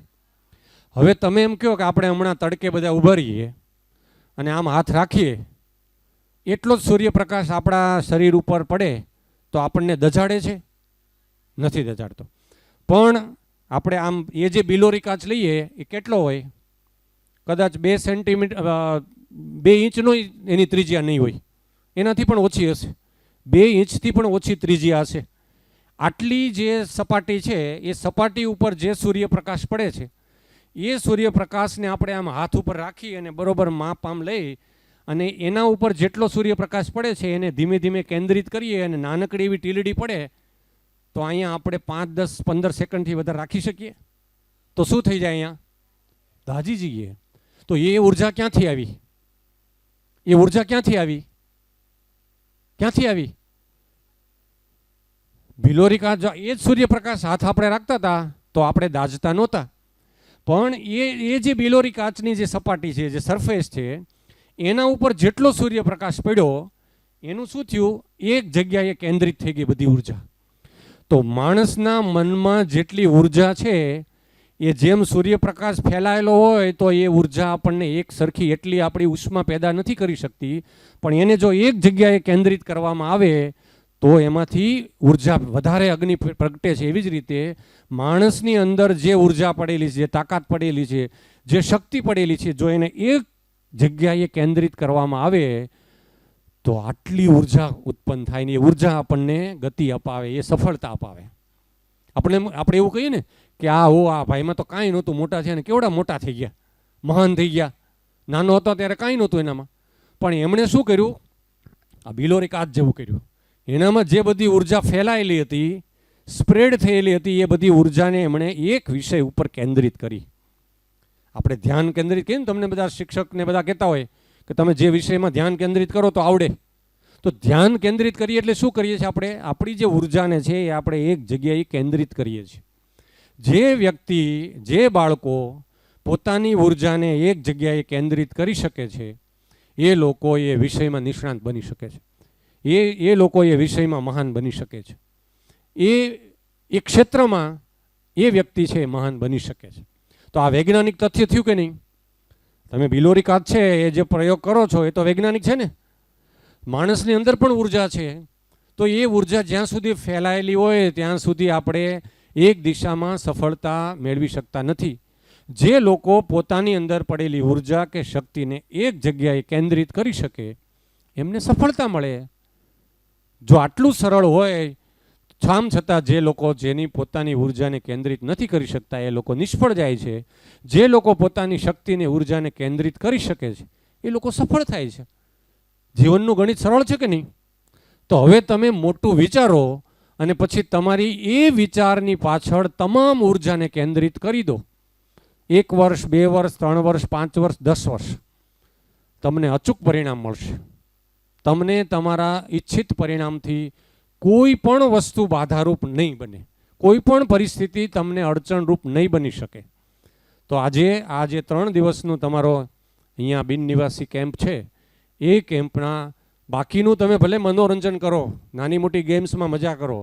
હવે તમે એમ કહો કે આપણે હમણાં તડકે બધા ઊભા રહીએ અને આમ હાથ રાખીએ, એટલો જ સૂર્યપ્રકાશ આપણા શરીર ઉપર પડે તો આપણને દજાડે છે? નથી દજાડતો. પણ આપણે આમ એ જે બિલોરી કાચ લઈએ એ કેટલો હોય? કદાચ 2 સેન્ટીમીટર 2 ઇંચનો એની ત્રિજ્યા નહીં હોય, એનાથી પણ ઓછી હશે, 2 ઇંચથી પણ ઓછી ત્રિજ્યા હશે. આટલી જે સપાટી છે એ સપાટી ઉપર જે સૂર્યપ્રકાશ પડે છે એ સૂર્યપ્રકાશને આપણે આમ હાથ ઉપર રાખી અને બરોબર માપ આમ લઈ અને એના ઉપર જેટલો સૂર્યપ્રકાશ પડે છે એને ધીમે ધીમે કેન્દ્રિત કરીએ અને નાનકડી એવી ટીલડી પડે તો અહીંયા આપણે 5, 10, 15 સેકન્ડથી વધારે રાખી શકીએ તો શું થઈ જાય? અહીંયા દાઝી જઈએ. તો એ ઉર્જા ક્યાંથી આવી? એ ઉર્જા ક્યાંથી આવી? ક્યાંથી આવી? બિલોરી કાચ, એ જ સૂર્યપ્રકાશ હાથ આપણે રાખતા હતા તો આપણે દાઝતા નહોતા. પણ એ જે બિલોરી કાચની જે સપાટી છે, જે સરફેસ છે, એના ઉપર જેટલો સૂર્યપ્રકાશ પડ્યો એનું શું થયું? એક જગ્યાએ કેન્દ્રિત થઈ ગઈ બધી ઉર્જા. તો માણસના મનમાં જેટલી ઉર્જા છે એ જેમ સૂર્યપ્રકાશ ફેલાયેલો હોય તો એ ઉર્જા આપણને એક સરખી એટલી આપણી ઉષ્મા પેદા નથી કરી શકતી, પણ એને જો એક જગ્યાએ કેન્દ્રિત કરવામાં આવે તો એમાંથી ઉર્જા વધારે અગ્નિ પ્રગટે છે. એવી જ રીતે માણસની અંદર જે ઉર્જા પડેલી છે, જે તાકાત પડેલી છે, જે શક્તિ પડેલી છે, જો એને એક જગ્યાએ કેન્દ્રિત કરવામાં આવે તો આટલી ઉર્જા ઉત્પન્ન થાય ને એ ઉર્જા આપણને ગતિ અપાવે, એ સફળતા અપાવે. આપણે એવું કહીએ ને કે આ ભાઈમાં તો કાંઈ નહોતું, મોટા છે ને કેવડા મોટા થઈ ગયા, મહાન થઈ ગયા. નાનો હતો ત્યારે કાંઈ નહોતું એનામાં, પણ એમણે શું કર્યું? આ બિલોરી કાચ જેવું કર્યું. એનામાં જે બધી ઉર્જા ફેલાયેલી હતી, સ્પ્રેડ થયેલી હતી, એ બધી ઉર્જાને એમણે એક વિષય ઉપર કેન્દ્રિત કરી. આપણે ધ્યાન કેન્દ્રિત કહીએ ને, તમને બધા શિક્ષકને બધા કહેતા હોય કે તમે જે વિષયમાં ધ્યાન કેન્દ્રિત કરો તો આવડે. તો ધ્યાન કેન્દ્રિત કરીએ એટલે શું કરીએ છીએ? આપણે આપણી જે ઉર્જાને છે એ આપણે એક જગ્યાએ કેન્દ્રિત કરીએ છીએ. જે વ્યક્તિ, જે બાળકો પોતાની ઉર્જાને એક જગ્યાએ કેન્દ્રિત કરી શકે છે એ લોકો એ વિષયમાં નિષ્ણાત બની શકે છે. એ લોકો એ વિષયમાં મહાન બની શકે છે. એ ક્ષેત્રમાં એ વ્યક્તિ છે એ મહાન બની શકે છે. તો આ વૈજ્ઞાનિક તથ્ય થયું કે નહીં? તમે બિલોરી કાચ છે એ જે પ્રયોગ કરો છો એ તો વૈજ્ઞાનિક છે ને. માણસની અંદર પણ ઉર્જા છે, તો એ ઉર્જા જ્યાં સુધી ફેલાયેલી હોય ત્યાં સુધી આપણે એક દિશામાં સફળતા મેળવી શકતા નથી. જે લોકો પોતાની અંદર પડેલી ઉર્જા કે શક્તિને એક જગ્યાએ કેન્દ્રિત કરી શકે એમને સફળતા મળે. જો આટલું સરળ હોય, છામ છતાં જે લોકો જેની પોતાની ઉર્જાને કેન્દ્રિત નથી કરી શકતા એ લોકો નિષ્ફળ જાય છે. જે લોકો પોતાની શક્તિને ઉર્જાને કેન્દ્રિત કરી શકે છે એ લોકો સફળ થાય છે. જીવનનું ગણિત સરળ છે કે નહીં? તો હવે તમે મોટું વિચારો અને પછી તમારી એ વિચારની પાછળ તમામ ઉર્જાને કેન્દ્રિત કરી દો. 1 વર્ષ, 2 વર્ષ, 3 વર્ષ, 5 વર્ષ, 10 વર્ષ તમને અચૂક પરિણામ મળશે. તમને તમારા ઈચ્છિત પરિણામથી કોઈ પણ વસ્તુ બાધારૂપ નહીં બને, કોઈ પણ પરિસ્થિતિ તમને અડચણરૂપ નહીં બની શકે. તો આજે આ જે 3 દિવસનું તમારો અહીંયા બિનનિવાસી કેમ્પ છે એ કેમ્પના બાકીનું તમે ભલે મનોરંજન કરો, નાની મોટી ગેમ્સમાં મજા કરો,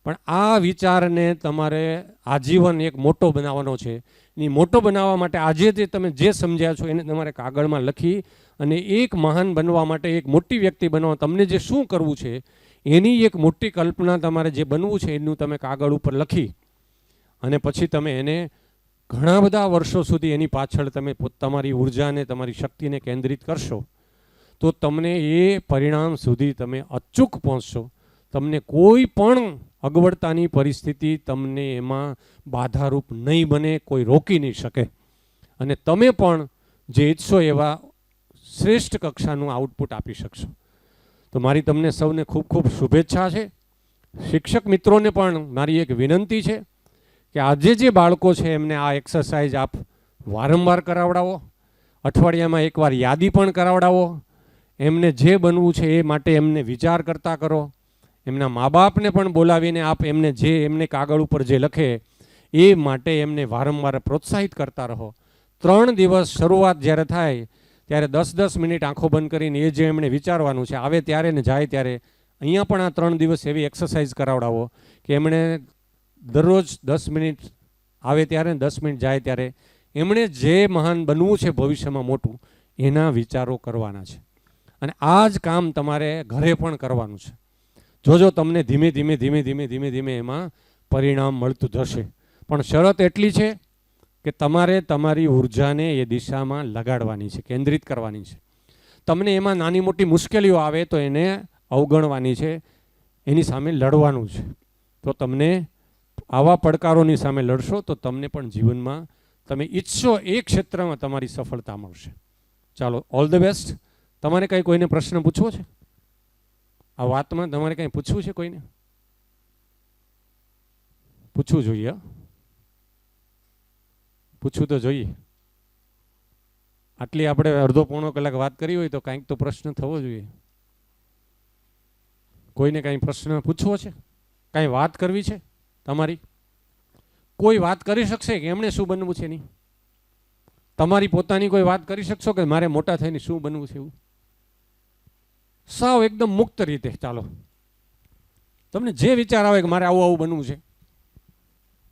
પણ આ વિચારને તમારે આજીવન એક મોટો બનાવવાનો છે. એ મોટો બનાવવા માટે આજે તમે જે સમજ્યા છો એને તમારે કાગળમાં લખી અને એક મહાન બનવા માટે, એક મોટી વ્યક્તિ બનવા, તમને જે શું કરવું છે એની એક મોટી કલ્પના તમારે જે બનવું છે એનું તમે કાગળ ઉપર લખી અને પછી તમે એને ઘણા બધા વર્ષો સુધી એની પાછળ તમે તમારી ઉર્જાને, તમારી શક્તિને કેન્દ્રિત કરશો તો તમને એ પરિણામ સુધી તમે અચૂક પહોંચશો. તમને કોઈ પણ અગવડતાની પરિસ્થિતિ તમને એમાં બાધારૂપ નહીં બને, કોઈ રોકી નહીં શકે અને તમે પણ જે ઈચ્છો એવા શ્રેષ્ઠ કક્ષાનું આઉટપુટ આપી શકશો. તો મારી તમને સૌને ખૂબ ખૂબ શુભેચ્છા છે. શિક્ષક મિત્રોને પણ મારી એક વિનંતી છે કે આજે જે બાળકો છે એમને આ એક્સરસાઇઝ આપ વારંવાર કરાવડાવો, અઠવાડિયામાં એકવાર યાદી પણ કરાવડાવો. એમને જે બનવું છે એ માટે એમને વિચાર કરતા કરો. એમના મા બાપને પણ બોલાવીને આપ એમને જે એમને કાગળ ઉપર જે લખે એ માટે એમને વારંવાર પ્રોત્સાહિત કરતા રહો. 3 દિવસ શરૂઆત જ્યારે થાય ત્યારે 10-10 મિનિટ આંખો બંધ કરીને એ જે એમણે વિચારવાનું છે, આવે ત્યારે ને જાય ત્યારે અહીંયા પણ આ 3 દિવસ એવી એક્સરસાઇઝ કરાવડાવો કે એમણે દરરોજ 10 મિનિટ આવે ત્યારે 10 મિનિટ જાય ત્યારે એમણે જે મહાન બનવું છે ભવિષ્યમાં મોટું એના વિચારો કરવાના છે. અને આ જ કામ તમારે ઘરે પણ કરવાનું છે. જોજો તમને ધીમે ધીમે એમાં પરિણામ મળતું જશે. પણ શરત એટલી છે કે તમારે તમારી ઉર્જાને એ દિશામાં લગાડવાની છે, કેન્દ્રિત કરવાની છે. તમને એમાં નાની મોટી મુશ્કેલીઓ આવે તો એને અવગણવાની છે, એની સામે લડવાનું છે. તો તમને આવા પડકારોની સામે લડશો તો તમને પણ જીવનમાં તમે ઈચ્છો એ ક્ષેત્રમાં તમારી સફળતા મળશે. ચાલો, ઓલ ધ બેસ્ટ. તમારે કંઈ કોઈને પ્રશ્ન પૂછવો છે? આ વાતમાં તમારે કંઈ પૂછવું છે? કોઈને પૂછવું જોઈએ, પૂછવું તો જોઈએ. આટલી આપણે અડધો પોણો કલાક વાત કરી હોય તો કાંઈક તો પ્રશ્ન થવો જોઈએ. કોઈને કાંઈ પ્રશ્ન પૂછવો છે? કાંઈ વાત કરવી છે તમારી? કોઈ વાત કરી શકશે કે એમણે શું બનવું છે? નહીં, તમારી પોતાની કોઈ વાત કરી શકશો કે મારે મોટા થઈને શું બનવું છે? એવું સાવ એકદમ મુક્ત રીતે ચાલો, તમને જે વિચાર આવે કે મારે આવું બનવું છે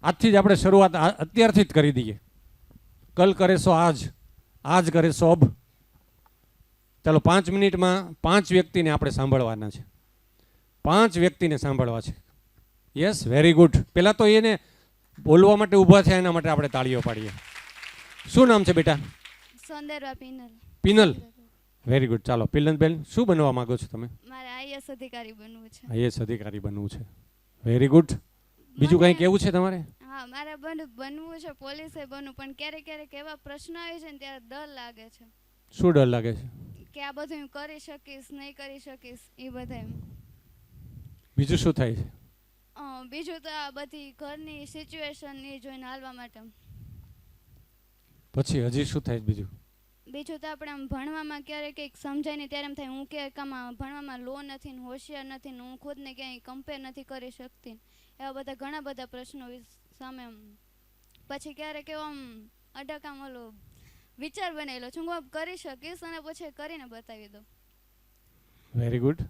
આજથી જ આપણે શરૂઆત અત્યારથી જ કરી દઈએ. કલ કરે સો આજ, આજ કરે સો અબ. ચાલો 5 મિનિટમાં 5 વ્યક્તિને આપણે સાંભળવાના છે. 5 વ્યક્તિને સાંભળવા છે. Yes, very good. પહેલાં તો એને બોલવા માટે ઊભા થયા એના માટે આપણે તાળીઓ પાડીએ. શું નામ છે બેટા? Sondarva penal. Penal. Very good. ચાલો પિનલબેન, શું બનવા માંગો છો તમે? મારે આઈએસ અધિકારી બનવું છે. આઈએસ અધિકારી બનવું છે. Very good. બીજું કંઈ કેવું છે તમારે? હા, મારે બનવું છે, પોલીસે બનવું, પણ ક્યારેક ક્યારેક એવા પ્રશ્નો આવે છે ને ત્યારે ડર લાગે છે. શું ડર લાગે છે? કે આ બધું હું કરી શકીશ નહીં કરી શકીશ એ બધા. બીજું શું થાય છે? બીજું તો આ બધી ઘરની સિચ્યુએશન એ જોઈને હાલવા માટે. પછી હજી શું થાય બીજું? બીજું તો આપણે આમ ભણવામાં ક્યારેક કંઈક સમજાય નહીં ત્યારે એમ થાય હું ક્યાંક આમાં ભણવામાં લો નથી ને હોશિયાર નથી ને હું ખુદને ક્યાંય કમ્પેર નથી કરી શકતી. એવા બધા ઘણા બધા પ્રશ્નો સામે પછી ક્યારેક એવો આમ અડકામ ઓલો વિચાર બનાવેલો છું હું કરી શકીશ અને પછી કરીને બતાવી દઉં. Very good.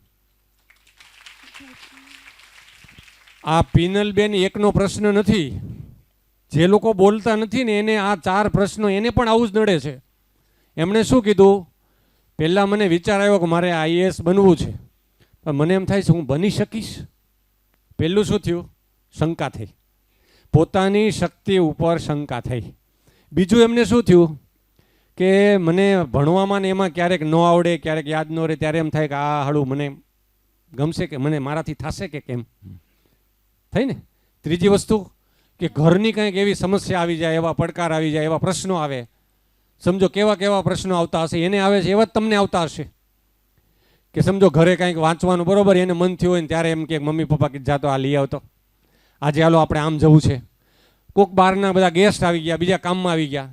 આ પિનલબેન એકનો પ્રશ્ન નથી. જે લોકો બોલતા નથી ને એને આ 4 પ્રશ્નો એને પણ આવું જ નડે છે. એમણે શું કીધું? પહેલાં મને વિચાર આવ્યો કે મારે આઈએએસ બનવું છે, પણ મને એમ થાય છે હું બની શકીશ. પહેલું શું થયું? શંકા થઈ. પોતાની શક્તિ ઉપર શંકા થઈ. બીજું એમને શું થયું કે મને ભણવામાં ને એમાં ક્યારેક ન આવડે, ક્યારેક યાદ ન રહે, ત્યારે એમ થાય કે આ હાળું મને ગમશે કે મને મારાથી થશે કે કેમ થઈ ને. ત્રીજી વસ્તુ કે ઘરની કંઈક એવી સમસ્યા આવી જાય, એવા પડકાર આવી જાય, એવા પ્રશ્નો આવે. સમજો કેવા કેવા પ્રશ્નો આવતા હશે, એને આવે છે એવા જ તમને આવતા હશે. કે સમજો ઘરે કંઈક વાંચવાનું બરોબર એને મન થયું હોય ને ત્યારે એમ કે મમ્મી પપ્પા કે જાતો આ લઈ આવતો, આજે હાલો આપણે આમ જવું છે. કોઈક બહારના બધા ગેસ્ટ આવી ગયા, બીજા કામમાં આવી ગયા.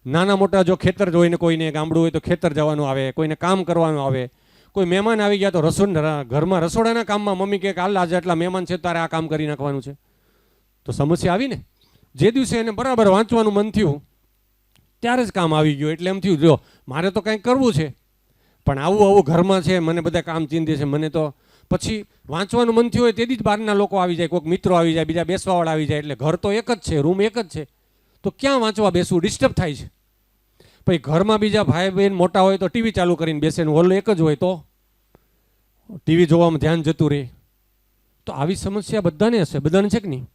નાના મોટા જો ખેતર હોય ને કોઈને ગામડું હોય તો ખેતર જવાનું આવે, કોઈને કામ કરવાનું આવે. કોઈ મહેમાન આવી ગયા તો ઘરમાં રસોડાના કામમાં મમ્મી કહે હાલ આજે આટલા મહેમાન છે તારે આ કામ કરી નાખવાનું છે. તો સમસ્યા આવી ને. જે દિવસે એને બરાબર વાંચવાનું મન થયું ત્યારે જ કામ આવી ગયું. એટલે એમ થયું જો મારે તો કંઈક કરવું છે પણ આવું ઘરમાં છે, મને બધા કામ ચીંધે છે, મને તો પછી વાંચવાનું મન થયું હોય તેથી જ બહારના લોકો આવી જાય, કોઈક મિત્રો આવી જાય, બીજા બેસવાવાળા આવી જાય. એટલે ઘર તો એક જ છે, રૂમ એક જ છે, તો ક્યાં વાંચવા બેસવું? ડિસ્ટર્બ થાય છે. પછી ઘરમાં બીજા ભાઈ બહેન મોટા હોય તો ટીવી ચાલુ કરીને બેસે ને હોલ એક જ હોય તો ટીવી જોવામાં ધ્યાન જતું રહે. તો આવી સમસ્યા બધાને હશે. બધાને છે કે નહીં?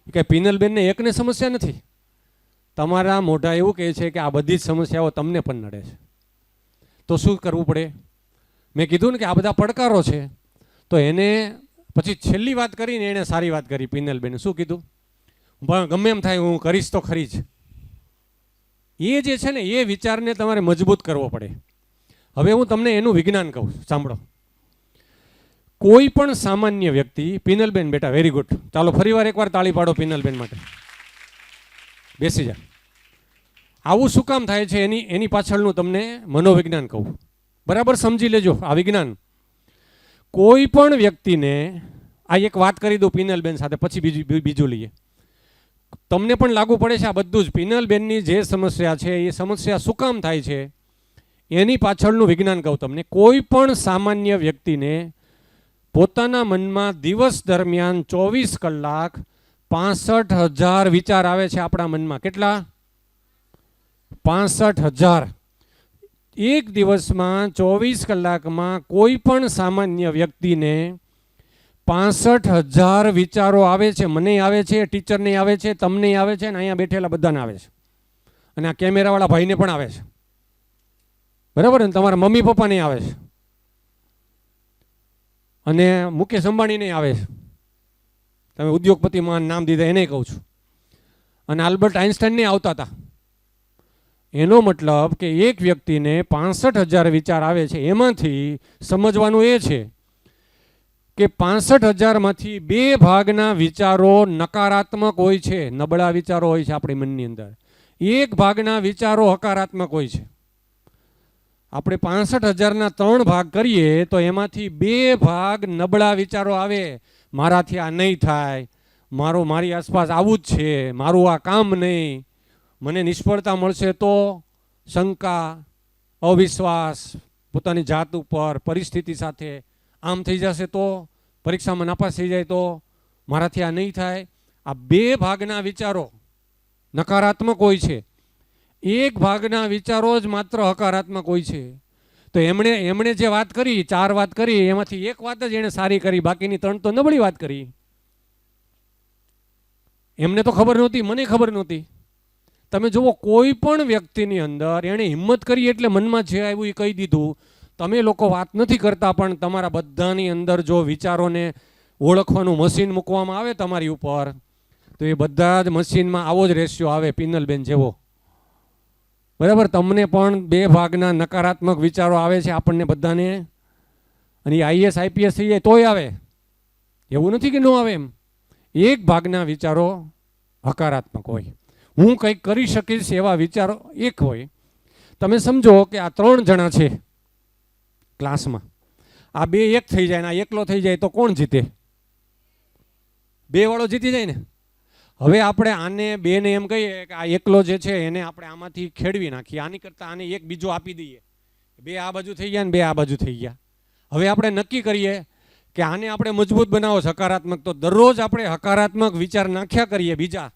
એ કાંઈ પિનલબેનને એકને સમસ્યા નથી. તમારા મોઢા એવું કહે છે કે આ બધી જ સમસ્યાઓ તમને પણ નડે છે. તો શું કરવું પડે? મેં કીધું ને કે આ બધા પડકારો છે. તો એને પછી છેલ્લી વાત કરીને એણે સારી વાત કરી પિનલબેને. શું કીધું? ગમે એમ થાય હું કરીશ તો ખરી જ. એ જે છે ને એ વિચારને તમારે મજબૂત કરવો પડે. હવે હું તમને એનું વિજ્ઞાન કહું, સાંભળો. કોઈ પણ સામાન્ય વ્યક્તિ, પિનલબેન બેટા વેરી ગુડ, ચાલો ફરીવાર એકવાર તાળી પાડો પિનલબેન માટે. બેસી જા. આવું શું કામ થાય છે એની પાછળનું તમને મનોવિજ્ઞાન કહું. બરાબર સમજી લેજો આ વિજ્ઞાન. કોઈ પણ વ્યક્તિને આ એક વાત કરી દઉં પિનલબેન સાથે, પછી બીજું લઈએ. તમને પણ લાગુ પડે છે આ બધું જ. પિનલબેનની જે સમસ્યા છે એ સમસ્યા શું કામ થાય છે એની પાછળનું વિજ્ઞાન કહું તમને. કોઈ પણ સામાન્ય વ્યક્તિને પોતાના મનમાં દિવસ દરમિયાન 24 કલાક 65,000 વિચાર આવે છે આપણા મનમાં. કેટલા? 65,000. એક દિવસમાં 24 કલાકમાં કોઈ પણ સામાન્ય વ્યક્તિને 65,000 વિચારો આવે છે. મને આવે છે, ટીચરને આવે છે, તમને આવે છે, અને અહીંયા બેઠેલા બધાને આવે છે, અને આ કેમેરાવાળા ભાઈને પણ આવે છે. બરાબર ને? તમારા મમ્મી પપ્પાને આવે છે, અને મુકેશ અંબાણીને આવે છે. તમે ઉદ્યોગપતિમાં નામ દીધા એને કહું છું. અને આલ્બર્ટ આઇન્સ્ટાઈનને આવતા હતા. એનો મતલબ કે એક વ્યક્તિને 65,000 વિચાર આવે છે. એમાંથી સમજવાનું એ છે કે 65,000માંથી 2 ભાગના વિચારો નકારાત્મક હોય છે, નબળા વિચારો હોય છે આપણી મનની અંદર. 1 ભાગના વિચારો હકારાત્મક હોય છે. આપણે 65,000ના 3 ભાગ કરીએ તો એમાંથી 2 ભાગ નબળા વિચારો આવે. મારાથી આ નહીં થાય, મારી આસપાસ આવું જ છે, મારું આ કામ નહીં, મને નિષ્ફળતા મળશે તો, શંકા, અવિશ્વાસ પોતાની જાત ઉપર, પરિસ્થિતિ સાથે, આમ થઈ જશે તો, પરીક્ષામાં નાપાસ થઈ જાય તો, મારાથી આ નહીં થાય. આ 2 ભાગના વિચારો નકારાત્મક હોય છે, 1 ભાગના વિચારો જ માત્ર હકારાત્મક હોય છે. તો એમણે જે વાત કરી, 4 વાત કરી, એમાંથી 1 વાત જ એણે સારી કરી, બાકીની 3 તો નબળી વાત કરી. એમને તો ખબર નહોતી, મને ખબર નહોતી. તમે જુઓ, કોઈ પણ વ્યક્તિની અંદર એણે હિંમત કરી એટલે મનમાં જે આવ્યું એ કહી દીધું. તમે લોકો વાત નથી કરતા, પણ તમારા બધાની અંદર જો વિચારોને ઓળખવાનું મશીન મૂકવામાં આવે તમારી ઉપર, તો એ બધા જ મશીનમાં આવો જ રેશિયો આવે, પિનલબેન જેવો. બરાબર? તમને પણ 2 ભાગના નકારાત્મક વિચારો આવે છે, આપણને બધાને. અને આઈએસ આઈપીએસ થઈ જાય તોય આવે, એવું નથી કે ન આવે. એમ 1 ભાગના વિચારો હકારાત્મક હોય, હું કંઈક કરી શકીશ એવા વિચારો 1 હોય. તમે સમજો કે આ 3 જણા છે ક્લાસમાં, આ 2 1 થઈ જાય ને આ એકલો થઈ જાય તો કોણ જીતે? 2 વાળો જીતી જાય ને. હવે આપણે આને 2 ને એમ કહીએ કે આ એકલો જે છે એને આપણે આમાંથી ખેડવી નાખીએ, આની કરતાં આને એક બીજો આપી દઈએ. 2 આ બાજુ થઈ ગયા ને 2 આ બાજુ થઈ ગયા. હવે આપણે નક્કી કરીએ કે આને આપણે મજબૂત બનાવો હકારાત્મક, તો દરરોજ આપણે હકારાત્મક વિચાર નાખ્યા કરીએ બીજા.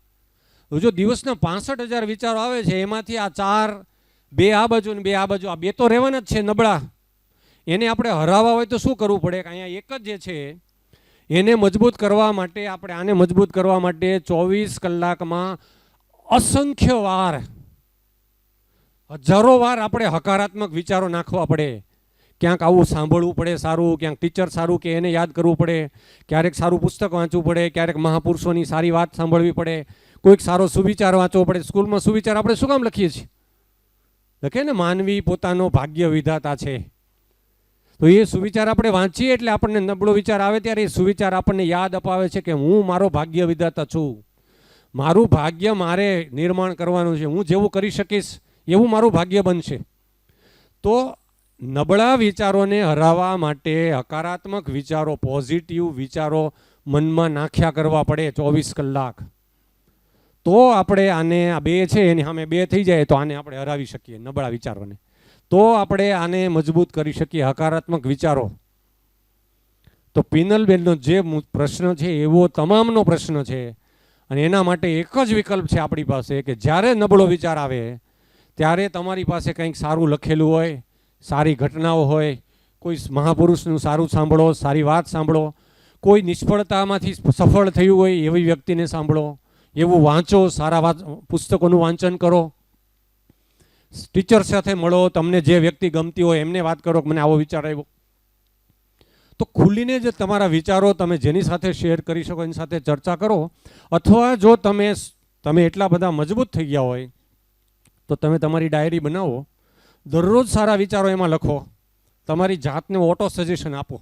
જો દિવસના 65,000 વિચારો આવે છે, એમાંથી આ 4, 2 આ બાજુ ને 2 આ બાજુ, આ 2 તો રહેવાના જ છે નબળા. એને આપણે હરાવવા હોય તો શું કરવું પડે? કે અહીંયા એક જ જે છે એને મજબૂત કરવા માટે, આપણે આને મજબૂત કરવા માટે 24 કલાકમાં અસંખ્ય વાર, હજારો વાર આપણે હકારાત્મક વિચારો નાખવા પડે. ક્યાંક આવું સાંભળવું પડે સારું, ક્યાંક ટીચર સારું કે એને યાદ કરવું પડે, ક્યારેક સારું પુસ્તક વાંચવું પડે, ક્યારેક મહાપુરુષોની સારી વાત સાંભળવી પડે, કોઈક સારો સુવિચાર વાંચવો પડે. સ્કૂલમાં સુવિચાર આપણે શું કામ લખીએ છીએ? લખે ને, માનવી પોતાનો ભાગ્ય વિધાતા છે. તો એ સુવિચાર આપણે વાંચીએ એટલે આપણને નબળો વિચાર આવે ત્યારે એ સુવિચાર આપણને યાદ અપાવે છે કે હું મારો ભાગ્ય વિધાતા છું, મારું ભાગ્ય મારે નિર્માણ કરવાનું છે, હું જેવું કરી શકીશ એવું મારું ભાગ્ય બનશે. તો નબળા વિચારોને હરાવવા માટે હકારાત્મક વિચારો, પોઝિટિવ વિચારો મનમાં નાખ્યા કરવા પડે 24 કલાક. તો આપણે આને, આ 2 છે એની સામે 2 થઈ જાય તો આને આપણે હરાવી શકીએ, નબળા વિચારોને. તો આપણે આને મજબૂત કરી શકીએ, હકારાત્મક વિચારો. તો પિનલબેનનો જે પ્રશ્ન છે એવો તમામનો પ્રશ્ન છે, અને એના માટે એક જ વિકલ્પ છે આપણી પાસે કે જ્યારે નબળો વિચાર આવે ત્યારે તમારી પાસે કંઈક સારું લખેલું હોય, સારી ઘટનાઓ હોય, કોઈ મહાપુરુષનું સારું સાંભળો, સારી વાત સાંભળો, કોઈ નિષ્ફળતામાંથી સફળ થયું હોય એવી વ્યક્તિને સાંભળો, એવું વાંચો, સારા પુસ્તકોનું વાંચન કરો, ટીચર સાથે મળો, તમને જે વ્યક્તિ ગમતી હોય એમને વાત કરો કે મને આવો વિચાર આવ્યો. તો ખુલીને જે તમારા વિચારો તમે જેની સાથે શેર કરી શકો એની સાથે ચર્ચા કરો. અથવા જો તમે એટલા બધા મજબૂત થઈ ગયા હોય તો તમે તમારી ડાયરી બનાવો, દરરોજ સારા વિચારો એમાં લખો, તમારી જાતને ઓટો સજેશન આપો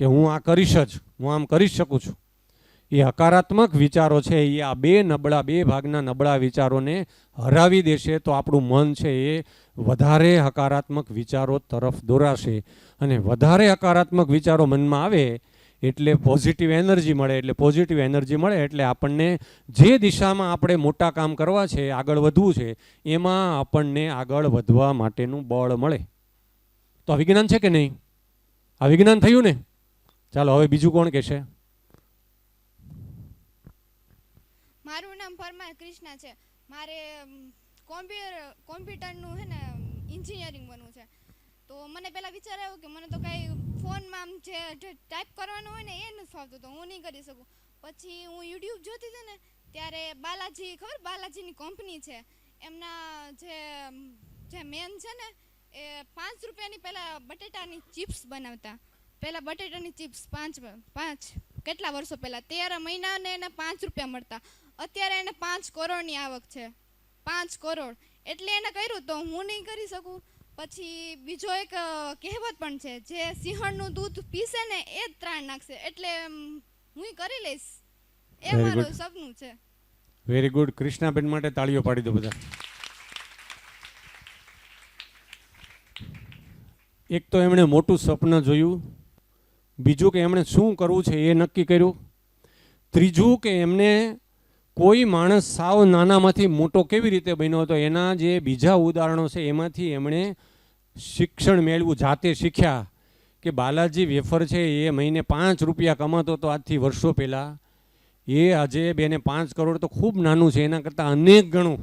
કે હું આ કરીશ જ, હું આમ કરી શકું છું. એ હકારાત્મક વિચારો છે એ આ 2 ભાગના નબળા વિચારોને હરાવી દેશે. તો આપણું મન છે એ વધારે હકારાત્મક વિચારો તરફ દોરાશે, અને વધારે હકારાત્મક વિચારો મનમાં આવે એટલે પોઝિટિવ એનર્જી મળે. એટલે પોઝિટિવ એનર્જી મળે એટલે આપણને જે દિશામાં આપણે મોટા કામ કરવા છે, આગળ વધવું છે, એમાં આપણને આગળ વધવા માટેનું બળ મળે. તો આ વિજ્ઞાન છે કે નહીં? આ વિજ્ઞાન થયું ને? ચાલો હવે બીજું કોણ કહેશે? મારું નામ પરમાર કૃષ્ણા છે. મારે કોમ્પ્યુટરનું છે ને એન્જિનિયરિંગ બનવું છે. તો મને પહેલાં વિચાર આવ્યો કે મને તો કાંઈ ફોનમાં આમ જે ટાઈપ કરવાનું હોય ને એ નથી ફાવતું, તો હું નહીં કરી શકું. પછી હું યુટ્યુબ જોતી હતી ને ત્યારે બાલાજી, ખબર બાલાજીની કંપની છે, એમના જે મેન છે ને એ 5 રૂપિયાની પહેલાં બટેટાની ચિપ્સ બનાવતા. પહેલાં બટેટાની ચિપ્સ 5 કેટલા વર્ષો પહેલાં 13 મહિનાને એને 5 રૂપિયા મળતા. અત્યારે એને 5 કરોડની આવક છે, 5 કરોડ. એટલે એને કર્યું તો હું નહીં કરી શકું. પછી બીજો એક કહેવત પણ છે, જે સિંહણનું દૂધ પીશે ને એ જ ત્રાણ નાખશે. એટલે હું કરી લઈશ, એ મારું સપનું છે. Very good. કૃષ્ણાબેન માટે તાળીઓ પાડી દો બધા. એક તો એમણે મોટું સપન જોયું, બીજું કે એમણે શું કરવું છે એ નક્કી કર્યું, ત્રીજું કે એમને કોઈ માણસ સાવ નાનામાંથી મોટો કેવી રીતે બન્યો હતો એના જે બીજા ઉદાહરણો છે એમાંથી એમણે શિક્ષણ મેળવ્યું, જાતે શીખ્યા કે બાલાજી વેફર છે એ મહિને 5 રૂપિયા કમાતો હતો આજથી વર્ષો પહેલાં, એ આજે 2 ને 5 કરોડ તો ખૂબ નાનું છે, એના કરતાં અનેક ગણું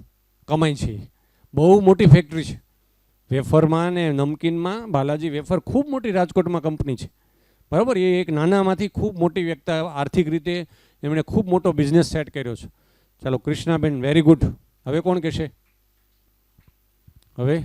કમાય છે. બહુ મોટી ફેક્ટરી છે વેફરમાં ને નમકીનમાં. બાલાજી વેફર ખૂબ મોટી રાજકોટમાં કંપની છે, બરાબર. એ એક નાનામાંથી ખૂબ મોટી વ્યક્તિ, આર્થિક રીતે એમણે ખૂબ મોટો બિઝનેસ સેટ કર્યો છે. ચાલો કૃષ્ણાબેન, વેરી ગુડ. હવે કોણ કહેશે? હવે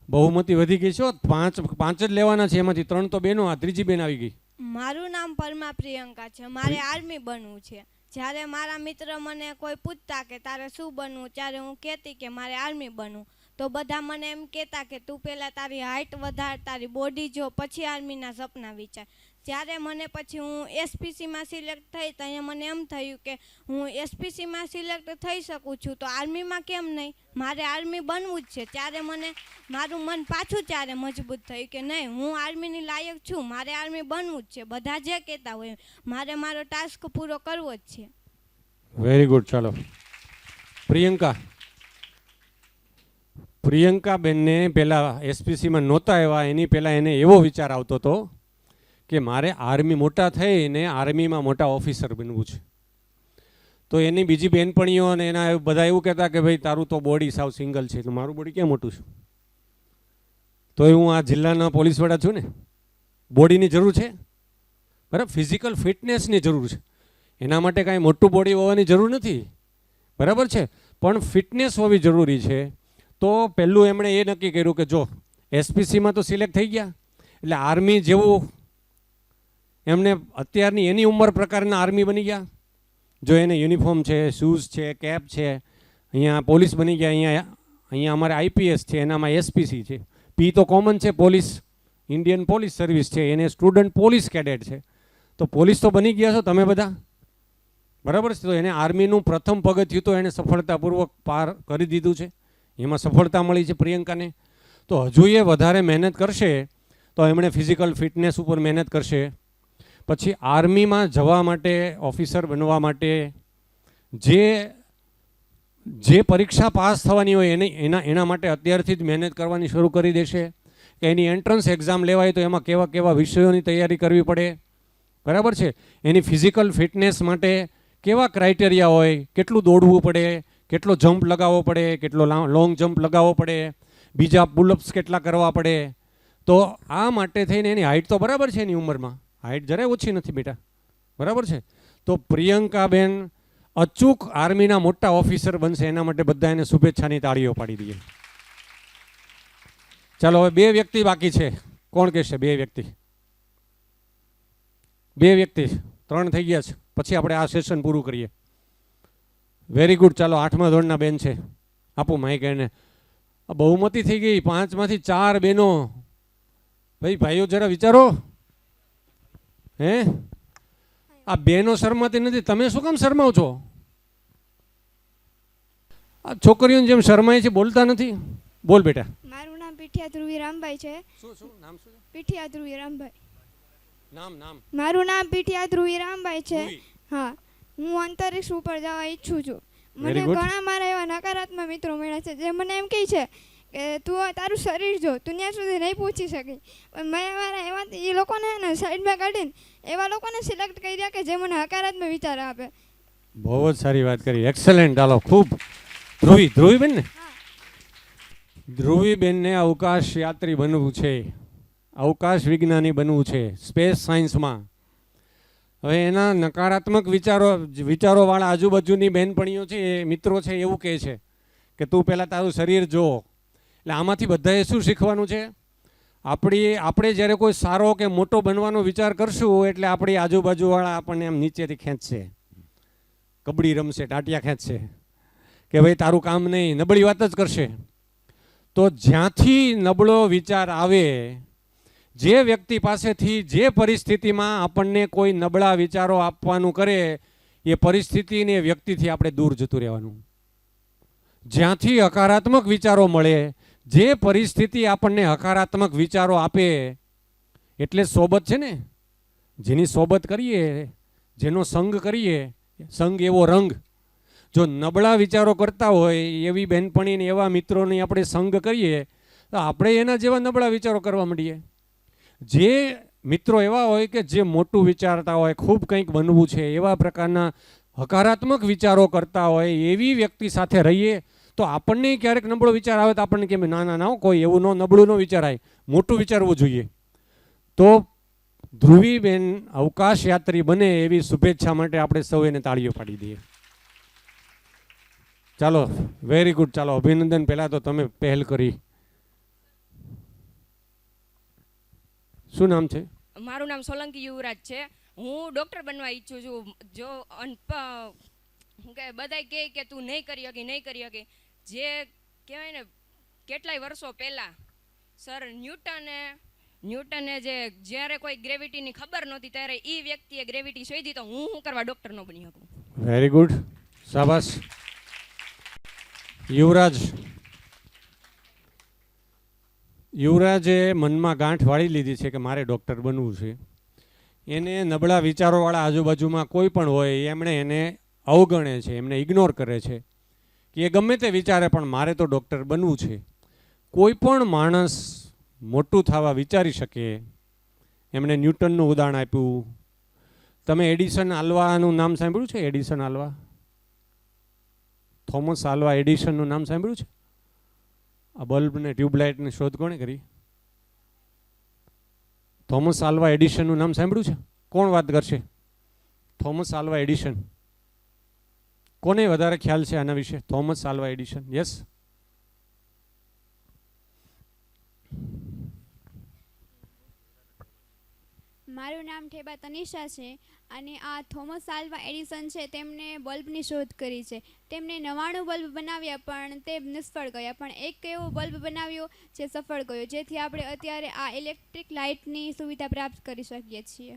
બહુમતી વધી ગઈ છે. 5 જ લેવાના છે, એમાંથી 3 તો બેનો. આ ત્રીજી બેન આવી ગઈ. મારું નામ પરમા પ્રિયંકા છે. મારે આર્મી બનવું છે. જ્યારે મારા મિત્ર મને કોઈ પૂછતા કે તારે શું બનવું, ત્યારે હું કહેતી કે મારે આર્મી બનવું. તો બધા મને એમ કહેતા કે તું પહેલાં તારી હાઇટ વધાર, તારી બોડી જો, પછી આર્મીના સપના વિચાર. જ્યારે મને પછી હું એસપીસીમાં સિલેક્ટ થઈ તો અહીંયા મને એમ થયું કે હું એસપીસીમાં સિલેક્ટ થઈ શકું છું તો આર્મીમાં કેમ નહીં, મારે આર્મી બનવું જ છે. ત્યારે મને મારું મન પાછું ત્યારે મજબૂત થયું કે નહીં, હું આર્મીની લાયક છું, મારે આર્મી બનવું જ છે. બધા જે કહેતા હોય મારે મારો ટાસ્ક પૂરો કરવો જ છે. Very good. ચાલો પ્રિયંકા બેનને પહેલાં એસપીસીમાં નહોતા આવ્યા, એની પહેલાં એને એવો વિચાર આવતો હતો કે મારે આર્મી મોટા થઈને આર્મીમાં મોટા ઓફિસર બનવું છે. તો એની બીજી બહેનપણીઓ અને એના બધા એવું કહેતા કે ભાઈ તારું તો બોડી સાવ સિંગલ છે, એટલે મારું બોડી ક્યાં મોટું છે? તો હું આ જિલ્લાના પોલીસવાળા છું ને. બોડીની જરૂર છે, બરાબર. ફિઝિકલ ફિટનેસની જરૂર છે. એના માટે કાંઈ મોટું બોડી હોવાની જરૂર નથી, બરાબર છે, પણ ફિટનેસ હોવી જરૂરી છે. તો પહેલું એમણે એ નક્કી કર્યું કે જો એસપીસીમાં તો સિલેક્ટ થઈ ગયા, એટલે આર્મી જેવું એમને અત્યારની એની ઉંમર પ્રકારના આર્મી બની ગયા. જો એને યુનિફોર્મ છે, શૂઝ છે, કેપ છે, અહીંયા પોલીસ બની ગયા. અહીંયા અમારે આઈપીએસ છે, એનામાં એસપીસી છે. પી તો કોમન છે, પોલીસ, ઇન્ડિયન પોલીસ સર્વિસ છે, એને સ્ટુડન્ટ પોલીસ કેડેટ છે. તો પોલીસ તો બની ગયા છો તમે બધા, બરાબર છે. તો એને આર્મીનું પ્રથમ પગથિયું તો એને સફળતાપૂર્વક પાર કરી દીધું છે, એમાં સફળતા મળી છે પ્રિયંકાને. તો હજુ એ વધારે મહેનત કરશે તો એમણે ફિઝિકલ ફિટનેસ ઉપર મહેનત કરશે. પછી આર્મીમાં જવા માટે, ઓફિસર બનવા માટે જે પરીક્ષા પાસ થવાની હોય એના માટે અત્યારથી જ મહેનત કરવાની શરૂ કરી દેશે. કે એની એન્ટ્રન્સ એક્ઝામ લેવાય તો એમાં કેવા કેવા વિષયોની તૈયારી કરવી પડે, બરાબર છે. એની ફિઝિકલ ફિટનેસ માટે કેવા ક્રાઇટેરિયા હોય, કેટલું દોડવું પડે, કેટલો જમ્પ લગાવવો પડે, કેટલો લોંગ જમ્પ લગાવવો પડે, બીજા પુલઅપ્સ કેટલા કરવા પડે. તો આ માટે થઈને એની હાઇટ તો બરાબર છે, એની ઉંમરમાં હાઇટ જરાય ઓછી નથી બેટા, બરાબર છે. તો પ્રિયંકાબેન અચૂક આર્મીના મોટા ઓફિસર બનશે, એના માટે બધા એને શુભેચ્છાની તાળીઓ પાડી દઈએ. ચાલો હવે 2 વ્યક્તિ બાકી છે. કોણ કહેશે? 2 વ્યક્તિ, 3 થઈ ગયા છે. પછી આપણે આ સેશન પૂરું કરીએ. Very good. ચાલો 8મા ધોરણના બેન છે, આપો માઈક એને. બહુમતી થઈ ગઈ, 5 માંથી 4 બેનો. ભાઈઓ જરા વિચારો. હે, આ બેનો શરમાતી નથી, તમે શું કામ શરમાવ છો? આ છોકરીઓની જેમ શરમાય છે, બોલતા નથી. બોલ બેટા. મારું નામ પીઠિયા ધ્રુવી રામભાઈ છે. શું નામ શું? પીઠિયા ધ્રુવી રામભાઈ. નામ મારું નામ પીઠિયા ધ્રુવી રામભાઈ છે. હા, હું અંતરિક્ષ ઉપર જવા ઈચ્છું છું. મને ઘણા મારા એવા નકારાત્મક મિત્રો મળ્યા છે જે મને એમ કહે છે કે તું તારું શરીર જો, તું ત્યાં સુધી નહીં પહોંચી શકી. પણ મેં મારા એવા એ લોકોને સાઈડમાં કાઢીને એવા લોકોને સિલેક્ટ કર્યા કે જે મને હકારાત્મક વિચાર આપે. બહુ જ સારી વાત કરી, એક્સેલન્ટ. ચાલો ખૂબ. ધ્રુવીબેન ને, ધ્રુવીબેનને અવકાશ યાત્રી બનવું છે, અવકાશ વિજ્ઞાની બનવું છે, સ્પેસ સાયન્સમાં. હવે એના નકારાત્મક વિચારોવાળા આજુબાજુની બહેનપણીઓ છે, એ મિત્રો છે, એવું કહે છે કે તું પહેલાં તારું શરીર જો. એટલે આમાંથી બધાએ શું શીખવાનું છે? આપણે જ્યારે કોઈ સારો કે મોટો બનવાનો વિચાર કરશું એટલે આપણી આજુબાજુવાળા આપણને એમ નીચેથી ખેંચશે, કબડ્ડી રમશે, ટાટિયા ખેંચશે કે ભાઈ તારું કામ નહીં, નબળી વાત જ કરશે. તો જ્યાંથી નબળો વિચાર આવે, જે વ્યક્તિ પાસેથી જે પરિસ્થિતિમાં આપણને કોઈ નબળા વિચારો આપવાનું કરે, એ પરિસ્થિતિને વ્યક્તિથી આપણે દૂર જતું રહેવાનું. જ્યાંથી હકારાત્મક વિચારો મળે, જે પરિસ્થિતિ આપણને હકારાત્મક વિચારો આપે, એટલે સોબત છે ને, જેની સોબત કરીએ, જેનો સંગ કરીએ, સંગ એવો રંગ. જો નબળા વિચારો કરતા હોય એવી બહેનપણીને એવા મિત્રોને આપણે સંગ કરીએ તો આપણે એના જેવા નબળા વિચારો કરવા માંડીએ. જે મિત્રો એવા હોય કે જે મોટું વિચારતા હોય, ખૂબ કંઈક બનવું છે, એવા પ્રકારના હકારાત્મક વિચારો કરતા હોય, એવી વ્યક્તિ સાથે રહીએ તો આપણને ક્યારેક નબળો વિચાર આવે તો આપણને કેમ ના ના ના કોઈ એવું નબળું ન વિચારાય, મોટું વિચારવું જોઈએ. તો ધ્રુવીબેન અવકાશ યાત્રી બને એવી શુભેચ્છા માટે આપણે સૌ એને તાળીઓ પાડી દઈએ. ચાલો, વેરી ગુડ. ચાલો, અભિનંદન. પહેલાં તો તમે પહેલ કરી. શું નામ છે? મારું નામ સોલંકી યુવરાજ છે. હું ડૉક્ટર બનવા ઈચ્છું છું. જો હું કે બધાય કહે કે તું નહીં કરી શકી, જે કહેવાય ને કેટલાય વર્ષો પહેલાં સર ન્યૂટને જ્યારે કોઈ ગ્રેવિટીની ખબર નહોતી ત્યારે એ વ્યક્તિએ ગ્રેવિટી શોધી, તો હું શું કરવા ડૉક્ટર ન બની શકું? વેરી ગુડ, શાબાશ. યુવરાજે મનમાં ગાંઠ વાળી લીધી છે કે મારે ડૉક્ટર બનવું છે. એને નબળા વિચારોવાળા આજુબાજુમાં કોઈ પણ હોય એમણે એને અવગણે છે, એમને ઇગ્નોર કરે છે કે એ ગમે તે વિચારે પણ મારે તો ડૉક્ટર બનવું છે. કોઈ પણ માણસ મોટું થવા વિચારી શકે. એમણે ન્યૂટનનું ઉદાહરણ આપ્યું. તમે એડિસન આલ્વાનું નામ સાંભળ્યું છે? એડિસન આલ્વા, થોમસ આલ્વા એડિસનનું નામ સાંભળ્યું છે? આ બલ્બ ને ટ્યુબલાઇટની શોધ કોણે કરી? થોમસ આલ્વા એડિસનનું નામ સાંભળ્યું છે? કોણ વાત કરશે? Thomas Alva Edison. કોને વધારે ખ્યાલ છે આના વિશે? Thomas Alva Edison. યસ. મારું નામ ઠેબા તનિષા છે અને આ થોમસ આલ્વા એડિસન છે, તેમણે બલ્બની શોધ કરી છે. તેમણે 99 બલ્બ બનાવ્યા પણ તે નિષ્ફળ ગયા, પણ એક એવો બલ્બ બનાવ્યો જે સફળ ગયો, જેથી આપણે અત્યારે આ ઇલેક્ટ્રિક લાઇટની સુવિધા પ્રાપ્ત કરી શકીએ છીએ.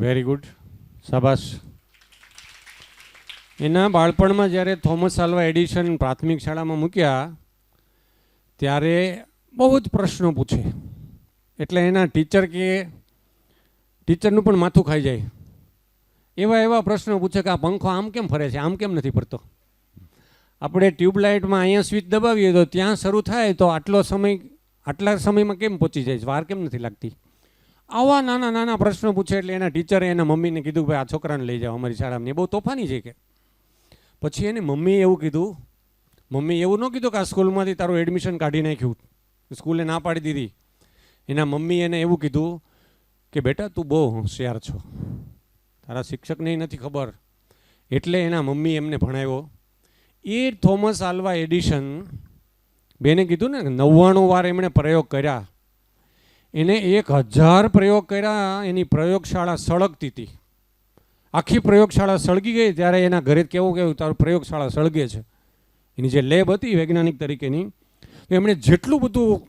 વેરી ગુડ, શાબાશ. એના બાળપણમાં જ્યારે થોમસ આલ્વા એડિસન પ્રાથમિક શાળામાં મૂક્યા ત્યારે બહુ જ પ્રશ્નો પૂછે, એટલે એના ટીચરનું પણ માથું ખાઈ જાય. એવા પ્રશ્નો પૂછે કે આ પંખો આમ કેમ ફરે છે, આમ કેમ નથી ફરતો? આપણે ટ્યુબલાઇટમાં અહીંયા સ્વિચ દબાવીએ તો ત્યાં શરૂ થાય તો આટલા સમયમાં કેમ પહોંચી જાય, વાર કેમ નથી લાગતી? આવા નાના પ્રશ્નો પૂછે એટલે એના ટીચરે એના મમ્મીને કીધું ભાઈ આ છોકરાને લઈ જાઓ અમારી શાળામાં, એ બહુ તોફાની છે કે. પછી એને મમ્મીએ એવું કીધું, મમ્મી એવું ન કીધું કે આ સ્કૂલમાંથી તારું એડમિશન કાઢી નાખ્યું, સ્કૂલે ના પાડી દીધી. એના મમ્મી એને એવું કીધું કે બેટા તું બહુ હોશિયાર છો, તારા શિક્ષકને નથી ખબર, એટલે એના મમ્મી એમને ભણાવ્યો. એ થોમસ આલ્વા એડિસન બેને કીધું ને 99 વાર એમણે પ્રયોગ કર્યા, એને 1000 પ્રયોગ કર્યા. એની પ્રયોગશાળા સળગતી હતી, આખી પ્રયોગશાળા સળગી ગઈ. ત્યારે એના ઘરે કેવું તારું પ્રયોગશાળા સળગે છે. એની જે લેબ હતી વૈજ્ઞાનિક તરીકેની, તો એમણે જેટલું બધું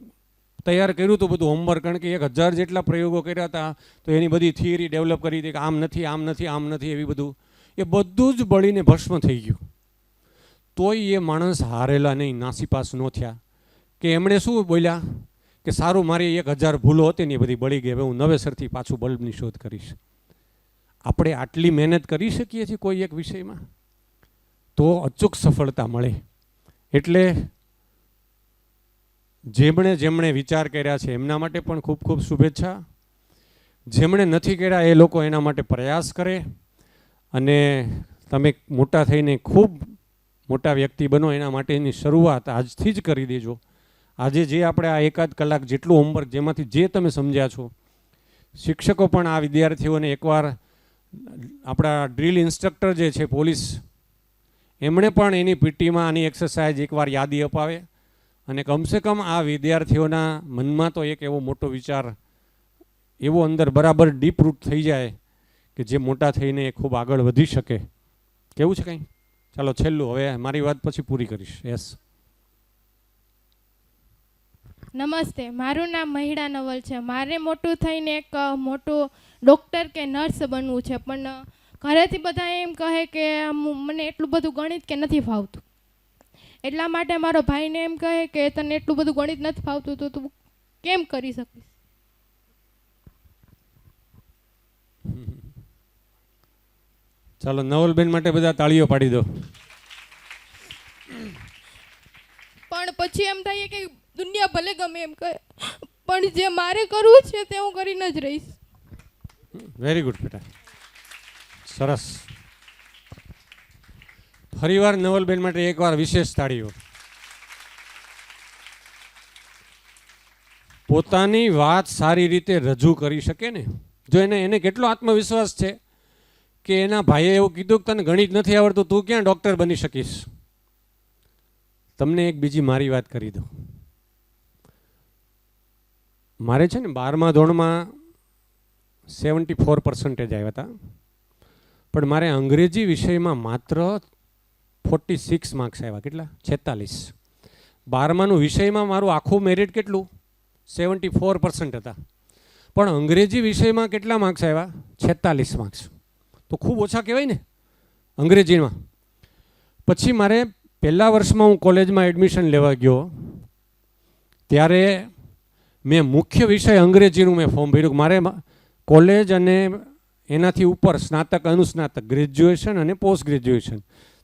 તૈયાર કર્યું હતું, બધું હોમવર્ક, કારણ કે 1000 જેટલા પ્રયોગો કર્યા હતા, તો એની બધી થિયરી ડેવલપ કરી હતી કે આમ નથી, આમ નથી, આમ નથી, એવી બધું. એ બધું જ બળીને ભસ્મ થઈ ગયું. તોય એ માણસ હારેલા નહીં, નાસીપાસ ન થયા. કે એમણે શું બોલ્યા કે સારું, મારી 1000 ભૂલો હતી ને એ બધી બળી ગઈ, હવે હું નવેસરથી પાછું બલ્બની શોધ કરીશ. આપણે આટલી મહેનત કરી શકીએ છીએ કોઈ એક વિષયમાં તો અચૂક સફળતા મળે. એટલે જેમણે વિચાર કર્યા છે એમના માટે પણ ખૂબ ખૂબ શુભેચ્છા. જેમણે નથી કર્યા એ લોકો એના માટે પ્રયાસ કરે, અને તમે મોટા થઈને ખૂબ મોટા વ્યક્તિ બનો એના માટેની શરૂઆત આજથી જ કરી દેજો. આજે જે આપણે આ 1 કલાક જેટલું હોમવર્ક, જેમાંથી જે તમે સમજ્યા છો, શિક્ષકો પણ આ વિદ્યાર્થીઓને એકવાર, આપણા ડ્રીલ ઇન્સ્ટ્રક્ટર જે છે પોલીસ, એમણે પણ એની પીટીમાં આની એક્સરસાઇઝ એકવાર યાદી અપાવે, અને કમસે કમ આ વિદ્યાર્થીઓના મનમાં તો એક એવો મોટો વિચાર એવો અંદર બરાબર ડીપ રૂટ થઈ જાય કે જે મોટા થઈને ખૂબ આગળ વધી શકે. કેવું છે કંઈ? ચાલો છેલ્લું, હવે મારી વાત પછી પૂરી કરીશ. યસ. નમસ્તે, મારું નામ મહિડા નવલ છે. મારે મોટું થઈને એક મોટું ડૉક્ટર કે નર્સ બનવું છે, પણ ઘરેથી બધા એમ કહે કે મને એટલું બધું ગણિત કે નથી ફાવતું. એટલા માટે મારો ભાઈને એમ કહે કે તને એટલું બધું ગણિત નથી ફાવતું તો તું કેમ કરી શકીશ? ચાલો નવલબેન માટે બધા તાળીઓ પાડી દો. પણ પછી એમ થાય કે દુનિયા ભલે ગમે એમ કહે, પણ જે મારે કરવું છે તે હું કરીને જ રહીશ. વેરી ગુડ બેટા, સરસ. ફરીવાર નવલબેન માટે એકવાર વિશેષ તાળીઓ. પોતાની વાત સારી રીતે રજૂ કરી શકે ને, જો એને કેટલો આત્મવિશ્વાસ છે કે એના ભાઈએ એવું કીધું કે તને ગણિત નથી આવડતું, તું ક્યાં ડૉક્ટર બની શકીશ. તમને એક બીજી મારી વાત કરી દઉં. મારે છે ને 12મા ધોરણમાં 74% આવ્યા હતા, પણ મારે અંગ્રેજી વિષયમાં માત્ર 46 માર્ક્સ આવ્યા. કેટલા? 46. 12માનું વિષયમાં મારું આખું મેરિટ કેટલું? 74% હતા, પણ અંગ્રેજી વિષયમાં કેટલા માર્ક્સ આવ્યા? 46 માર્ક્સ. તો ખૂબ ઓછા કહેવાય ને અંગ્રેજીમાં. પછી મારે પહેલા વર્ષમાં હું કોલેજમાં એડમિશન લેવા ગયો ત્યારે મેં મુખ્ય વિષય અંગ્રેજીનું મેં ફોર્મ ભર્યું. મારે કોલેજ અને એનાથી ઉપર સ્નાતક, અનુસ્નાતક, ગ્રેજ્યુએશન અને પોસ્ટ ગ્રેજ્યુએશન,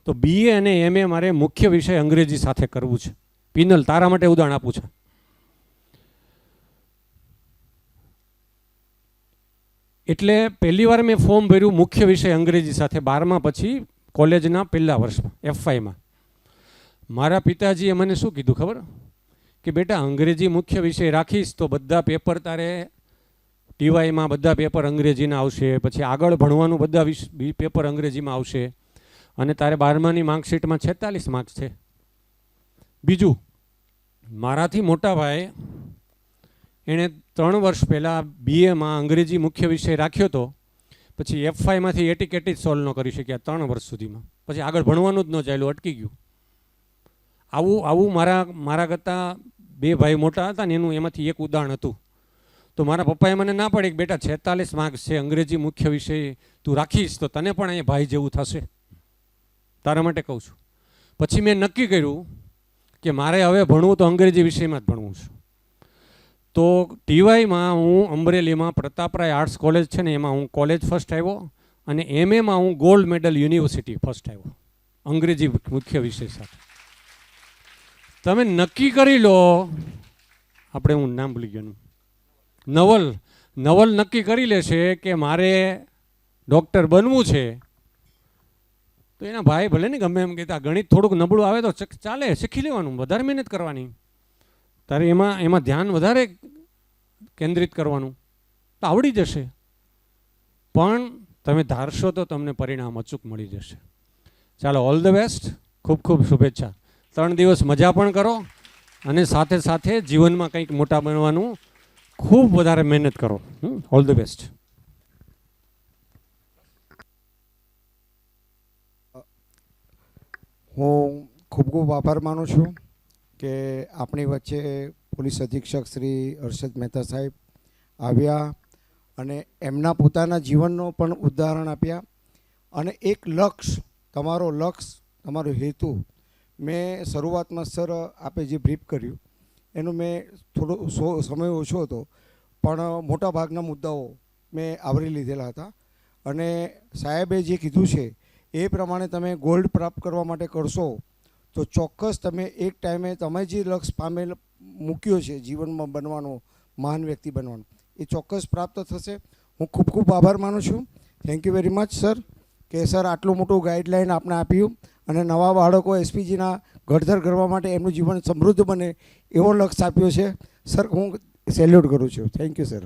તો BA અને MA મારે મુખ્ય વિષય અંગ્રેજી સાથે કરવું છે. પિનલ, તારા માટે ઉદાહરણ આપું છું. એટલે પહેલી વાર મેં ફોર્મ ભર્યું મુખ્ય વિષય અંગ્રેજી સાથે 12મા પછી કોલેજના પહેલા વર્ષમાં F5માં. મારા પિતાજીએ મને શું કીધું ખબર? કે બેટા અંગ્રેજી મુખ્ય વિષય રાખીશ તો બધા પેપર તારે TYમાં બધા પેપર અંગ્રેજીના આવશે, પછી આગળ ભણવાનું બધા પેપર અંગ્રેજીમાં આવશે, અને તારે 12માની માર્કશીટમાં 46 માર્ક્સ છે. બીજું, મારાથી મોટા ભાઈ એણે 3 વર્ષ પહેલાં BAમાં અંગ્રેજી મુખ્ય વિષય રાખ્યો હતો, પછી F5માંથી એટીકેટી જ સોલ્વ ન કરી શક્યા 3 વર્ષ સુધીમાં, પછી આગળ ભણવાનું જ ન ચાલ્યું, અટકી ગયું. આવું મારા કરતાં 2 ભાઈ મોટા હતા ને એનું એમાંથી એક ઉદાહરણ હતું. તો મારા પપ્પાએ મને ના પાડી કે બેટા 46 માર્ક્સ છે, અંગ્રેજી મુખ્ય વિષય તું રાખીશ તો તને પણ અહીંયા ભાઈ જેવું થશે, તારા માટે કહું છું. પછી મેં નક્કી કર્યું કે મારે હવે ભણવું તો અંગ્રેજી વિષયમાં જ ભણવું છે. તો TYમાં હું અમરેલીમાં પ્રતાપરાય આર્ટ્સ કોલેજ છે ને એમાં હું કોલેજ ફર્સ્ટ આવ્યો, અને MAમાં હું ગોલ્ડ મેડલ યુનિવર્સિટી ફર્સ્ટ આવ્યો અંગ્રેજી મુખ્ય વિષય સાથે. તમે નક્કી કરી લો, આપણે હું નામ ભૂલી ગયો, નવલ નક્કી કરી લેશે કે મારે ડૉક્ટર બનવું છે, તો એના ભાઈ ભલે ને ગમે એમ કહેતા ગણિત થોડુંક નબળું આવે તો ચાલે, શીખી લેવાનું, વધારે મહેનત કરવાની, તારે એમાં ધ્યાન વધારે કેન્દ્રિત કરવાનું, તો આવડી જશે. પણ તમે ધારશો તો તમને પરિણામ અચૂક મળી જશે. ચાલો, ઓલ ધ બેસ્ટ, ખૂબ ખૂબ શુભેચ્છા. 3 દિવસ મજા પણ કરો અને સાથે સાથે જીવનમાં કંઈક મોટા બનવાનું ખૂબ વધારે મહેનત કરો. All the best. હું ખૂબ આભાર માનું છું કે આપણી વચ્ચે પોલીસ અધિક્ષક શ્રી હર્ષદ મહેતા સાહેબ આવ્યા અને એમના પોતાના જીવનનો પણ ઉદાહરણ આપ્યા, અને એક લક્ષ્ય, તમારો હેતુ, મેં શરૂઆતમાં સર આપે જે બ્રીફ કર્યું એનું મેં થોડો સમય ઓછો હતો પણ મોટા ભાગના મુદ્દાઓ મેં આવરી લીધેલા હતા, અને સાહેબે જે કીધું છે એ પ્રમાણે તમે ગોલ્ડ પ્રાપ્ત કરવા માટે કરશો તો ચોક્કસ તમે એક ટાઈમે તમે જે લક્ષ્ય મૂક્યો છે જીવનમાં બનવાનો, મહાન વ્યક્તિ બનવાનો, એ ચોક્કસ પ્રાપ્ત થશે. હું ખૂબ આભાર માનું છું. Thank you very much sir, કે સર આટલું મોટું ગાઈડલાઈન આપણે આપ્યું અને નવા બાળકો SPGના ઘડતર કરવા માટે એમનું જીવન સમૃદ્ધ બને એવો લક્ષ્ય આપ્યો છે. સર હું સેલ્યુટ કરું છું. Thank you sir.